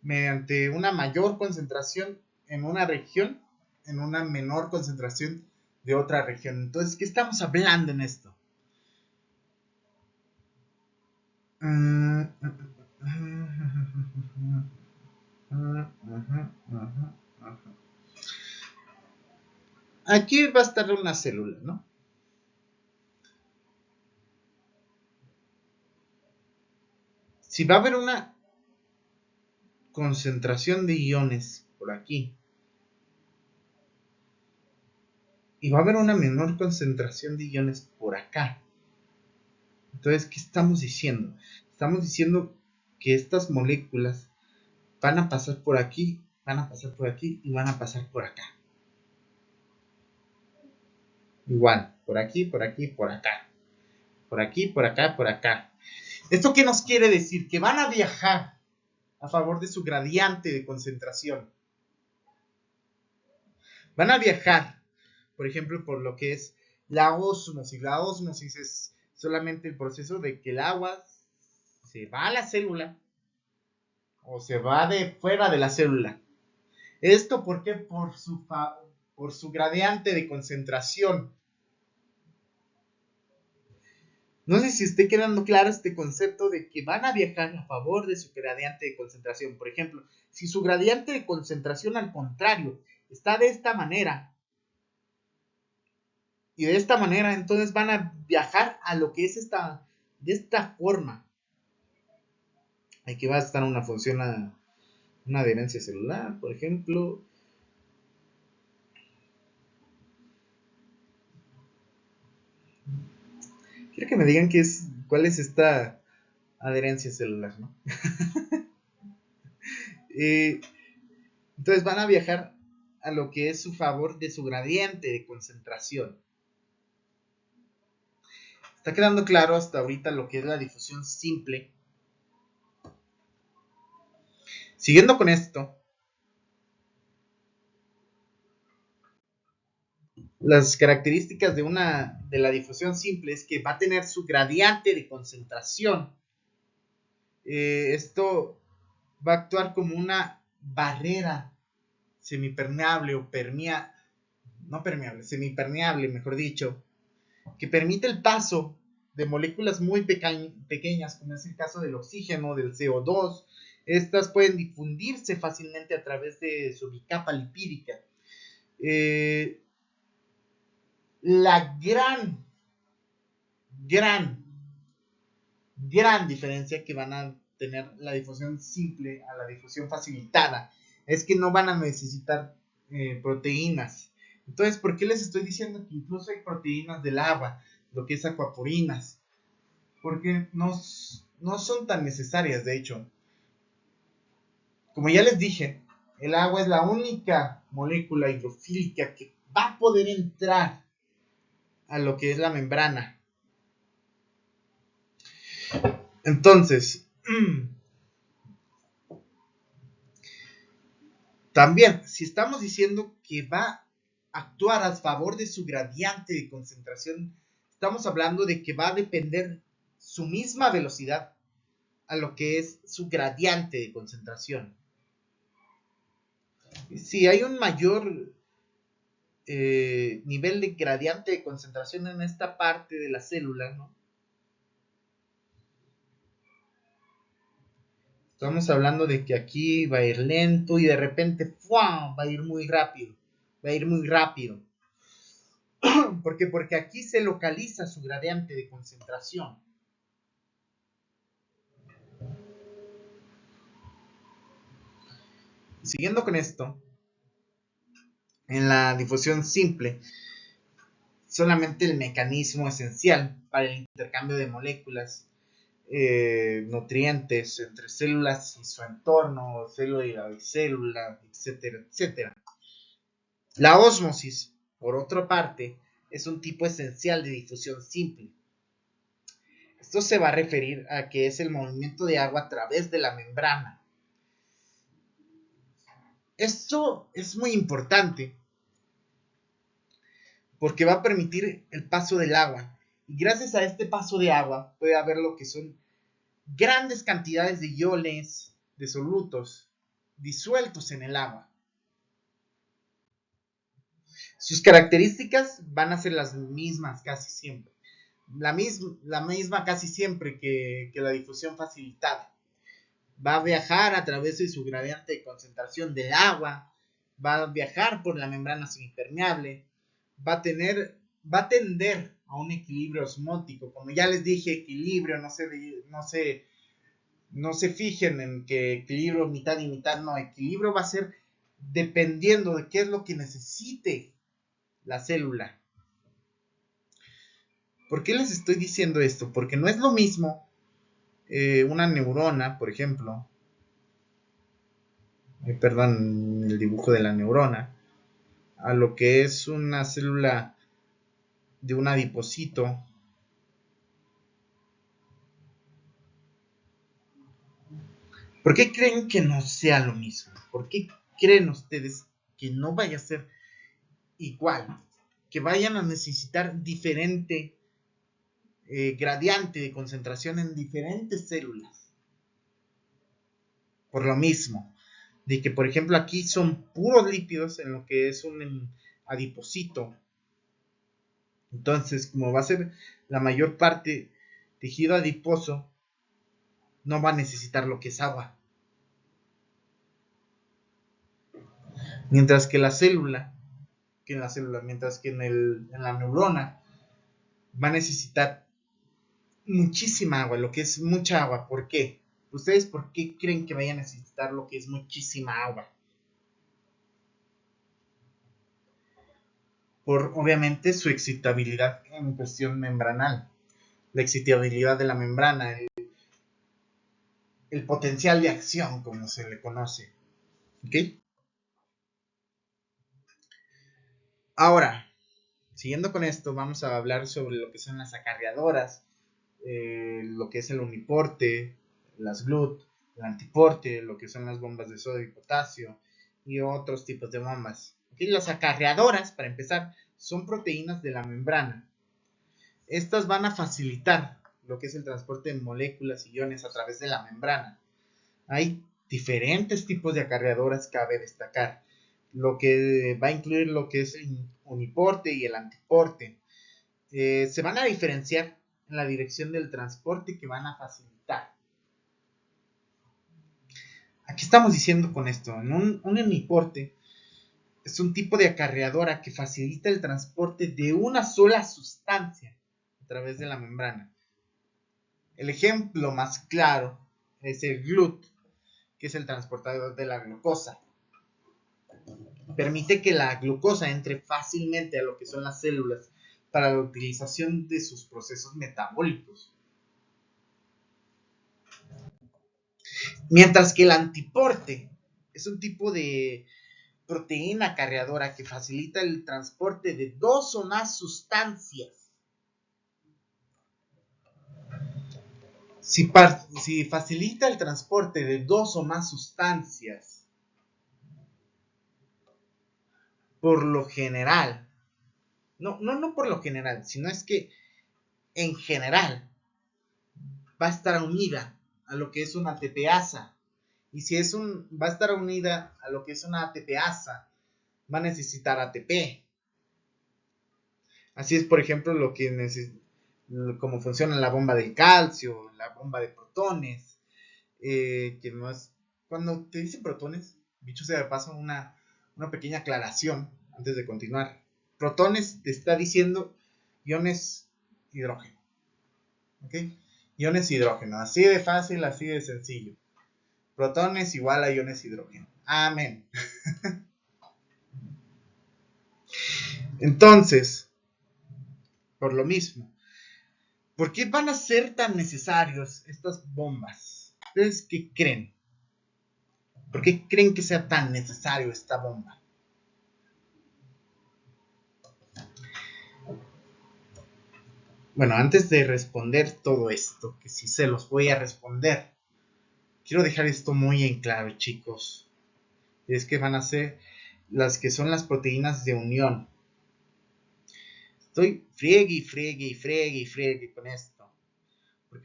mediante una mayor concentración en una región, en una menor concentración de otra región. Entonces, ¿qué estamos hablando en esto? Aquí va a estar una célula, ¿no? Si va a haber una concentración de iones por aquí y va a haber una menor concentración de iones por acá, entonces, ¿qué estamos diciendo? Estamos diciendo que estas moléculas van a pasar por aquí, van a pasar por aquí y van a pasar por acá. Igual, por aquí, por aquí, por acá. Por aquí, por acá, por acá. ¿Esto qué nos quiere decir? Que van a viajar a favor de su gradiente de concentración. Van a viajar, por ejemplo, por lo que es la ósmosis. La ósmosis es solamente el proceso de que el agua se va a la célula o se va de fuera de la célula. ¿Esto por qué? Por su gradiente de concentración. No sé si esté quedando claro este concepto de que van a viajar a favor de su gradiente de concentración. Por ejemplo, si su gradiente de concentración al contrario está de esta manera y de esta manera, entonces van a viajar a lo que es de esta forma. Aquí va a estar una función, una adherencia celular, por ejemplo. Quiero que me digan cuál es esta adherencia celular, ¿no? Entonces van a viajar a lo que es su favor de su gradiente de concentración. Está quedando claro hasta ahorita lo que es la difusión simple. Siguiendo con esto, las características de la difusión simple es que va a tener su gradiente de concentración. Esto va a actuar como una barrera semipermeable o semipermeable, mejor dicho, que permite el paso de moléculas muy pequeñas, como es el caso del oxígeno, del CO2. Estas pueden difundirse fácilmente a través de su bicapa lipídica. La gran diferencia que van a tener la difusión simple a la difusión facilitada es que no van a necesitar proteínas. Entonces, ¿por qué les estoy diciendo que incluso hay proteínas del agua, lo que es acuaporinas? Porque no son tan necesarias, de hecho. Como ya les dije, el agua es la única molécula hidrofílica que va a poder entrar a lo que es la membrana. Entonces, también, si estamos diciendo que va a actuar a favor de su gradiente de concentración, estamos hablando de que va a depender su misma velocidad a lo que es su gradiente de concentración. Si hay un mayor nivel de gradiente de concentración en esta parte de la célula, ¿no? Estamos hablando de que aquí va a ir lento y de repente ¡fua! Va a ir muy rápido. Va a ir muy rápido. ¿Por qué? Porque aquí se localiza su gradiente de concentración. Siguiendo con esto, en la difusión simple, solamente el mecanismo esencial para el intercambio de moléculas, nutrientes entre células y su entorno, célula y célula, etcétera, etcétera. La ósmosis, por otra parte, es un tipo esencial de difusión simple. Esto se va a referir a que es el movimiento de agua a través de la membrana. Esto es muy importante porque va a permitir el paso del agua. Y gracias a este paso de agua puede haber lo que son grandes cantidades de iones, de solutos, disueltos en el agua. Sus características van a ser las mismas casi siempre. La misma casi siempre que la difusión facilitada. Va a viajar a través de su gradiente de concentración del agua, va a viajar por la membrana semipermeable, va a tender a un equilibrio osmótico. Como ya les dije, equilibrio, no se fijen en que equilibrio mitad y mitad, no, equilibrio va a ser dependiendo de qué es lo que necesite la célula. ¿Por qué les estoy diciendo esto? Porque no es lo mismo una neurona, por ejemplo, perdón, el dibujo de la neurona, a lo que es una célula de un adipocito. ¿Por qué creen que no sea lo mismo? ¿Por qué creen ustedes que no vaya a ser igual? Que vayan a necesitar diferente gradiente de concentración en diferentes células. Por lo mismo, de que por ejemplo aquí son puros lípidos en lo que es un adipocito. Entonces, como va a ser la mayor parte tejido adiposo, no va a necesitar lo que es agua. Mientras que mientras que en la neurona va a necesitar muchísima agua, lo que es mucha agua. ¿Por qué? ¿Ustedes por qué creen que vaya a necesitar lo que es muchísima agua? Por obviamente su excitabilidad en cuestión membranal, la excitabilidad de la membrana, el potencial de acción, como se le conoce. ¿Ok? Ahora, siguiendo con esto, vamos a hablar sobre lo que son las acarreadoras, lo que es el uniporte, las GLUT, el antiporte, lo que son las bombas de sodio y potasio y otros tipos de bombas. ¿Okay? Las acarreadoras, para empezar, son proteínas de la membrana. Estas van a facilitar lo que es el transporte de moléculas y iones a través de la membrana. Hay diferentes tipos de acarreadoras que cabe destacar, lo que va a incluir lo que es el uniporte y el antiporte. Se van a diferenciar en la dirección del transporte que van a facilitar. ¿Qué estamos diciendo con esto? Un uniporte es un tipo de acarreadora que facilita el transporte de una sola sustancia a través de la membrana. El ejemplo más claro es el GLUT, que es el transportador de la glucosa. Permite que la glucosa entre fácilmente a lo que son las células para la utilización de sus procesos metabólicos. Mientras que el antiporte es un tipo de proteína carreadora que facilita el transporte de dos o más sustancias. Si facilita el transporte de dos o más sustancias, por lo general, no por lo general, sino es que en general va a estar unida a lo que es una ATPasa. Y si va a estar unida a lo que es una ATPasa, va a necesitar ATP. Así es, por ejemplo, cómo funciona la bomba del calcio, la bomba de protones, que no es, cuando te dicen protones, dicho sea de paso, una pequeña aclaración antes de continuar. Protones te está diciendo iones hidrógeno, ¿ok? Iones hidrógeno, así de fácil, así de sencillo. Protones igual a iones hidrógeno. Amén. Entonces, por lo mismo, ¿por qué van a ser tan necesarios estas bombas? ¿Ustedes qué creen? ¿Por qué creen que sea tan necesario esta bomba? Bueno, antes de responder todo esto, que sí se los voy a responder, quiero dejar esto muy en claro, chicos. Es que van a ser las que son las proteínas de unión. Estoy friegue con esto.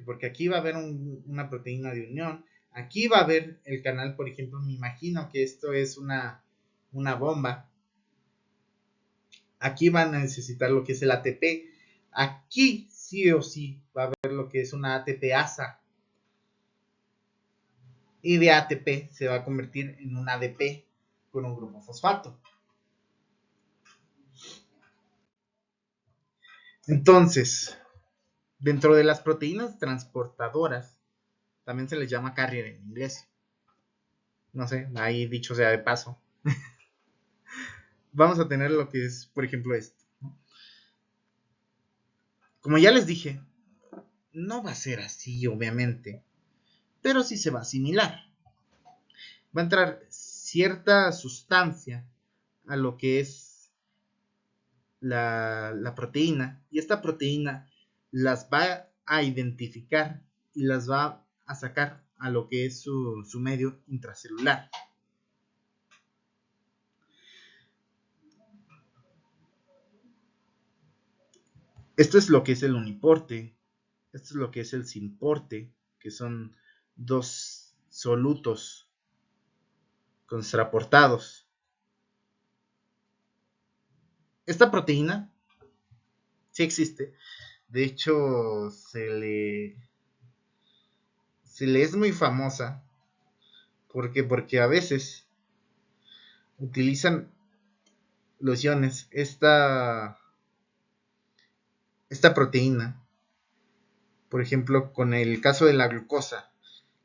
Porque aquí va a haber una proteína de unión. Aquí va a haber el canal, por ejemplo, me imagino que esto es una bomba. Aquí van a necesitar lo que es el ATP. Aquí sí o sí va a haber lo que es una ATP-ASA. Y de ATP se va a convertir en un ADP con un grupo fosfato. Entonces, dentro de las proteínas transportadoras, también se les llama carrier en inglés. No sé, ahí dicho sea de paso. Vamos a tener lo que es, por ejemplo, esto. Como ya les dije, no va a ser así, obviamente, pero sí se va a asimilar. Va a entrar cierta sustancia a lo que es la proteína, y esta proteína las va a identificar y las va a sacar a lo que es su medio intracelular. Esto es lo que es el uniporte, esto es lo que es el simporte, que son dos solutos contraportados. Esta proteína sí existe, de hecho se le es muy famosa. ¿Por qué? Porque a veces utilizan los iones esta proteína, por ejemplo, con el caso de la glucosa.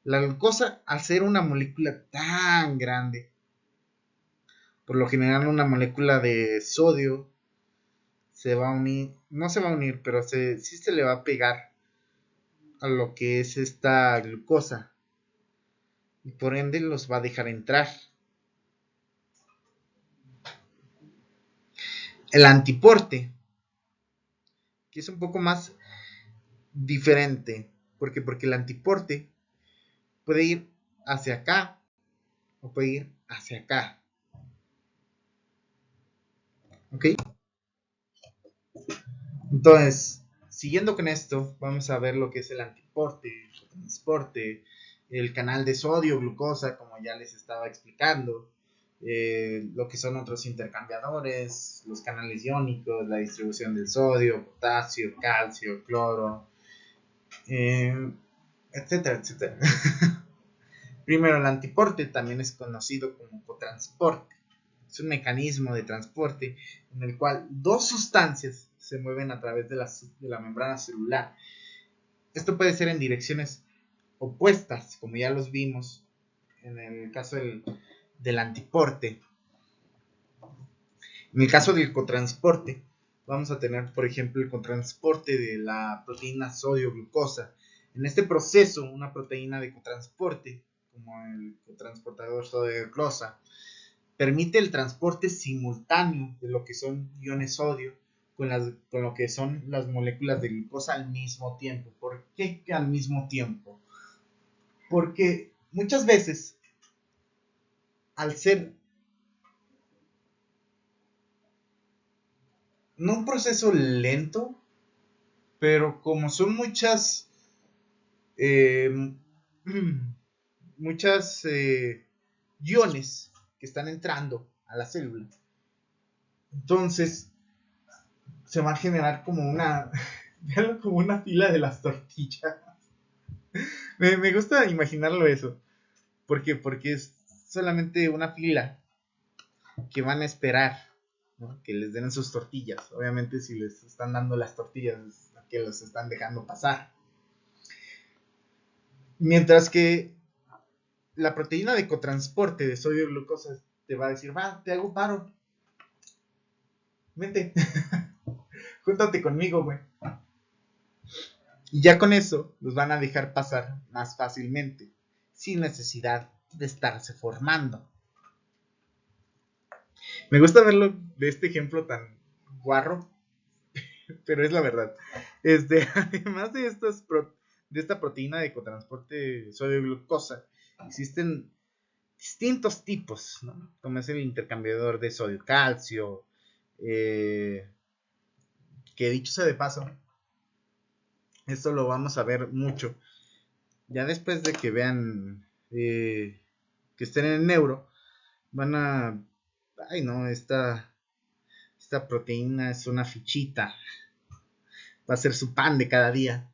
La glucosa, al ser una molécula tan grande, por lo general una molécula de sodio se va a unir, no se va a unir, pero sí se le va a pegar a lo que es esta glucosa y por ende los va a dejar entrar. El antiporte, que es un poco más diferente, porque el antiporte puede ir hacia acá o puede ir hacia acá, ¿ok? Entonces, siguiendo con esto, vamos a ver lo que es el antiporte, el transporte, el canal de sodio, glucosa, como ya les estaba explicando, lo que son otros intercambiadores, los canales iónicos, la distribución del sodio, potasio, calcio, cloro, etcétera, etcétera. Primero, el antiporte también es conocido como cotransporte. Es un mecanismo de transporte en el cual dos sustancias se mueven a través de la membrana celular. Esto puede ser en direcciones opuestas, como ya los vimos en el caso del antiporte. En el caso del cotransporte, vamos a tener, por ejemplo, el cotransporte de la proteína sodio-glucosa. En este proceso, una proteína de cotransporte, como el cotransportador sodio-glucosa, permite el transporte simultáneo de lo que son iones sodio con lo que son las moléculas de glucosa al mismo tiempo. ¿Por qué al mismo tiempo? Porque muchas veces, al ser no un proceso lento, pero como son eh, muchas iones que están entrando a la célula, entonces se va a generar como como una fila de las tortillas. Me gusta imaginarlo eso. ¿Por qué? Porque es solamente una fila que van a esperar, ¿no?, que les den sus tortillas. Obviamente si les están dando las tortillas es que los están dejando pasar. Mientras que la proteína de cotransporte de sodio y glucosa te va a decir, va, te hago paro. Vente. Júntate conmigo, güey. Y ya con eso los van a dejar pasar más fácilmente, sin necesidad de estarse formando. Me gusta verlo de este ejemplo tan guarro, pero es la verdad. Además de de esta proteína de cotransporte sodio-glucosa, existen distintos tipos, ¿no? Como es el intercambiador de sodio-calcio, que dicho sea de paso, esto lo vamos a ver mucho. Ya después de que vean que estén en el neuro, van a... Ay, no, esta proteína es una fichita. Va a ser su pan de cada día.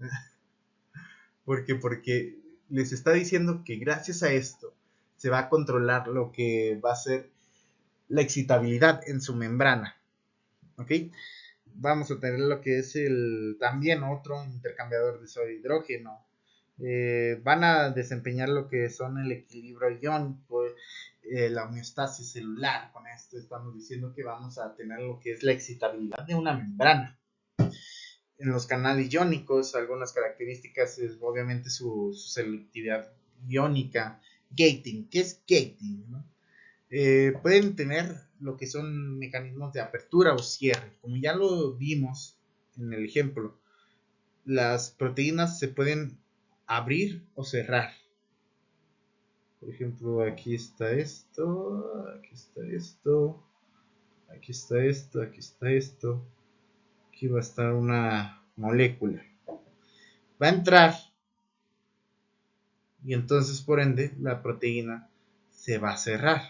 Porque les está diciendo que gracias a esto se va a controlar lo que va a ser la excitabilidad en su membrana. ¿Ok? Vamos a tener lo que es también otro intercambiador de sodio hidrógeno. Van a desempeñar lo que son el equilibrio iónico, la homeostasis celular. Con esto estamos diciendo que vamos a tener lo que es la excitabilidad de una membrana. En los canales iónicos, algunas características es obviamente su selectividad iónica. Gating, ¿qué es gating? ¿No? Pueden tener lo que son mecanismos de apertura o cierre. Como ya lo vimos en el ejemplo, las proteínas se pueden abrir o cerrar. Por ejemplo, aquí está esto, aquí está esto, aquí está esto, aquí está esto. Aquí va a estar una molécula. Va a entrar y entonces por ende la proteína se va a cerrar.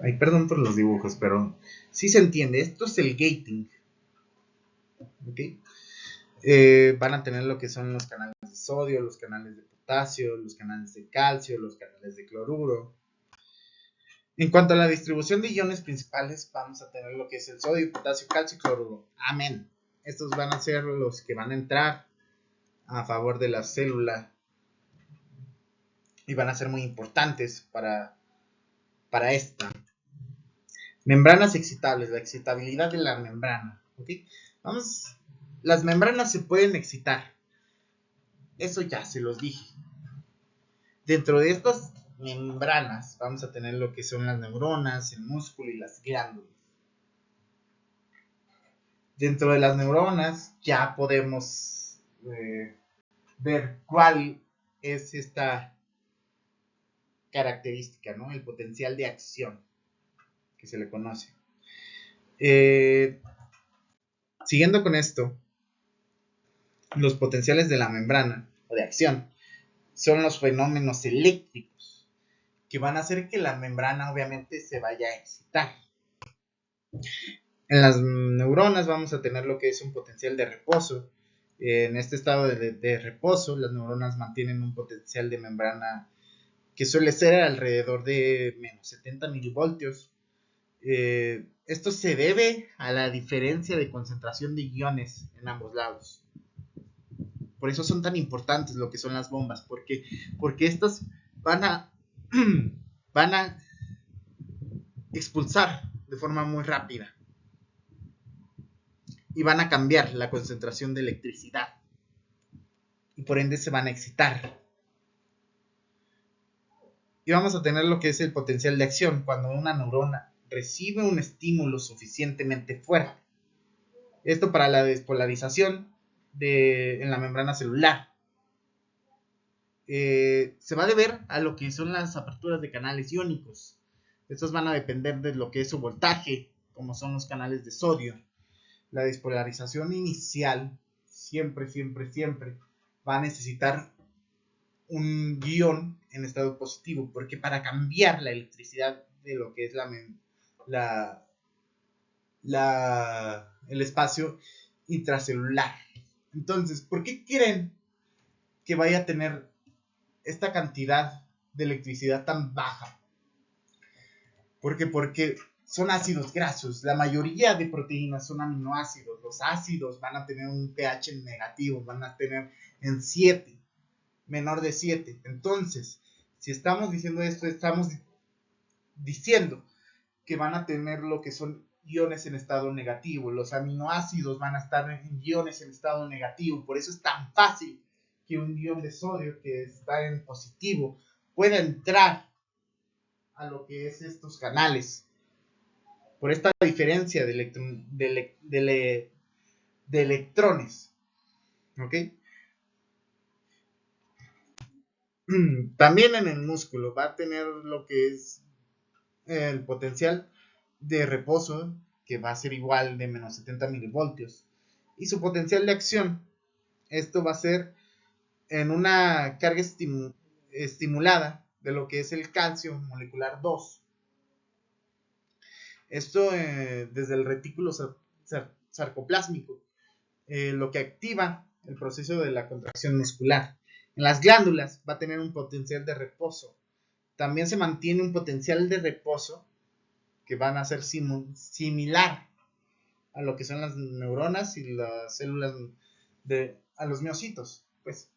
Ay, perdón por los dibujos, pero sí se entiende. Esto es el gating. ¿Okay? Van a tener lo que son los canales de sodio, los canales de potasio, los canales de calcio, los canales de cloruro. En cuanto a la distribución de iones principales, vamos a tener lo que es el sodio, potasio, calcio y cloruro. Amén. Estos van a ser los que van a entrar a favor de la célula y van a ser muy importantes para esta. Membranas excitables, la excitabilidad de la membrana. ¿Okay? Las membranas se pueden excitar. Eso ya se los dije. Dentro de estas membranas vamos a tener lo que son las neuronas, el músculo y las glándulas. Dentro de las neuronas ya podemos ver cuál es esta característica, ¿no? El potencial de acción que se le conoce. Siguiendo con esto, los potenciales de la membrana o de acción son los fenómenos eléctricos que van a hacer que la membrana obviamente se vaya a excitar. En las neuronas vamos a tener lo que es un potencial de reposo. En este estado de reposo, las neuronas mantienen un potencial de membrana que suele ser alrededor de menos 70 milivoltios. Esto se debe a la diferencia de concentración de iones en ambos lados. Por eso son tan importantes lo que son las bombas, porque estas van a van a expulsar de forma muy rápida y van a cambiar la concentración de electricidad y por ende se van a excitar. Y vamos a tener lo que es el potencial de acción cuando una neurona recibe un estímulo suficientemente fuerte. Esto para la despolarización en la membrana celular. Se va a deber a lo que son las aperturas de canales iónicos. Estos van a depender de lo que es su voltaje, como son los canales de sodio. La despolarización inicial siempre va a necesitar un ion en estado positivo, porque para cambiar la electricidad de lo que es el espacio intracelular. Entonces, ¿por qué creen que vaya a tener esta cantidad de electricidad tan baja? Porque son ácidos grasos. La mayoría de proteínas son aminoácidos. Los ácidos van a tener un pH negativo, van a tener en 7, menor de 7. Entonces, si estamos diciendo esto, estamos diciendo que van a tener lo que son iones en estado negativo. Los aminoácidos van a estar en iones en estado negativo. Por eso es tan fácil que un ion de sodio que está en positivo pueda entrar a lo que es estos canales. Por esta diferencia de electrones. ¿Ok? También en el músculo va a tener lo que es el potencial de reposo, que va a ser igual de menos 70 milivoltios. Y su potencial de acción, esto va a ser en una carga estimulada de lo que es el calcio molecular 2. Esto desde el retículo sarcoplásmico, lo que activa el proceso de la contracción muscular. En las glándulas va a tener un potencial de reposo. También se mantiene un potencial de reposo que van a ser similar a lo que son las neuronas y las células a los miocitos. Pues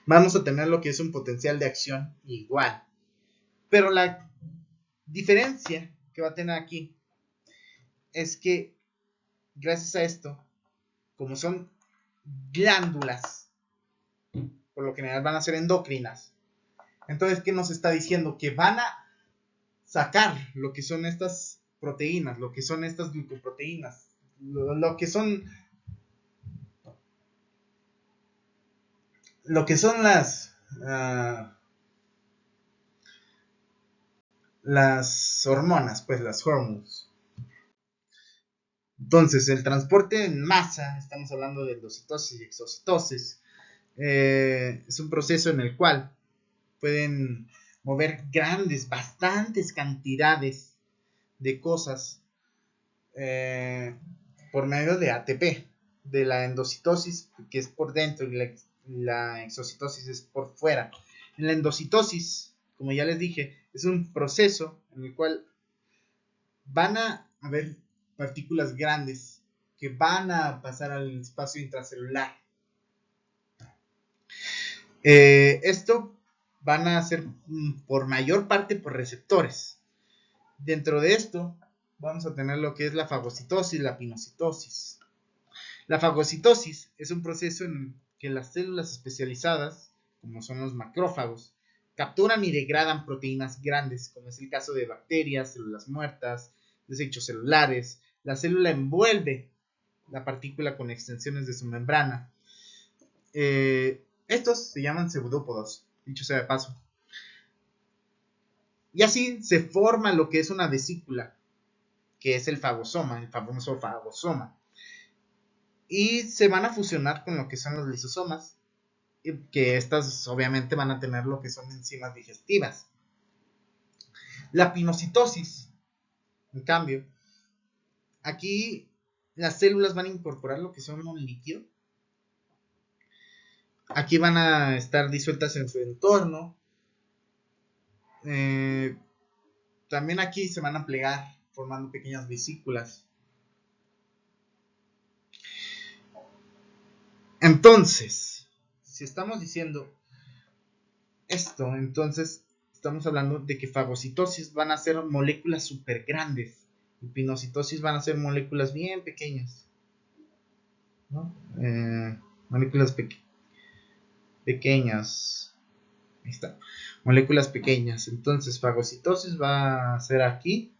vamos a tener lo que es un potencial de acción igual. Pero la diferencia que va a tener aquí es que gracias a esto, como son glándulas, por lo general van a ser endocrinas, entonces, ¿qué nos está diciendo? Que van a sacar lo que son estas proteínas, lo que son estas glucoproteínas, lo que son las hormonas, pues las hormonas. Entonces, el transporte en masa, estamos hablando de endocitosis y exocitosis, es un proceso en el cual pueden mover bastantes cantidades de cosas por medio de ATP, de la endocitosis, que es por dentro, y la exocitosis es por fuera. En la endocitosis, como ya les dije, es un proceso en el cual van a haber partículas grandes que van a pasar al espacio intracelular. Esto van a ser por mayor parte por receptores. Dentro de esto vamos a tener lo que es la fagocitosis y la pinocitosis. La fagocitosis es un proceso en que las células especializadas, como son los macrófagos, capturan y degradan proteínas grandes, como es el caso de bacterias, células muertas, desechos celulares. La célula envuelve la partícula con extensiones de su membrana. Estos se llaman pseudópodos, dicho sea de paso. Y así se forma lo que es una vesícula, que es el fagosoma, el famoso fagosoma. Y se van a fusionar con lo que son los lisosomas, que estas obviamente van a tener lo que son enzimas digestivas. La pinocitosis, en cambio, aquí las células van a incorporar lo que son un líquido. Aquí van a estar disueltas en su entorno. También aquí se van a plegar formando pequeñas vesículas. Entonces, si estamos diciendo esto, entonces estamos hablando de que fagocitosis van a ser moléculas súper grandes y pinocitosis van a ser moléculas bien pequeñas, ¿no? Moléculas pequeñas. Ahí está. Moléculas pequeñas. Entonces, fagocitosis va a ser aquí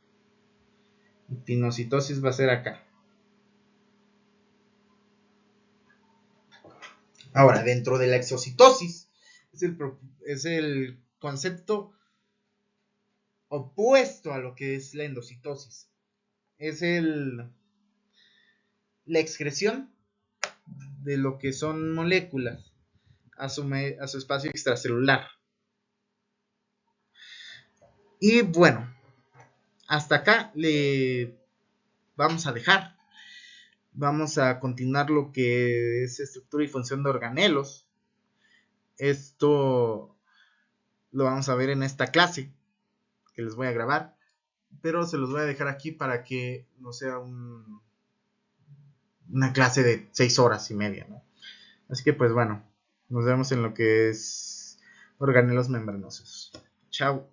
y pinocitosis va a ser acá. Ahora, dentro de la exocitosis es el concepto opuesto a lo que es la endocitosis. Es la excreción de lo que son moléculas a su espacio extracelular. Y bueno, hasta acá le vamos a dejar. Vamos a continuar lo que es estructura y función de organelos. Esto lo vamos a ver en esta clase que les voy a grabar, pero se los voy a dejar aquí para que no sea una clase de 6 horas y media, ¿no? Así que pues bueno, nos vemos en lo que es organelos membranosos. Chao.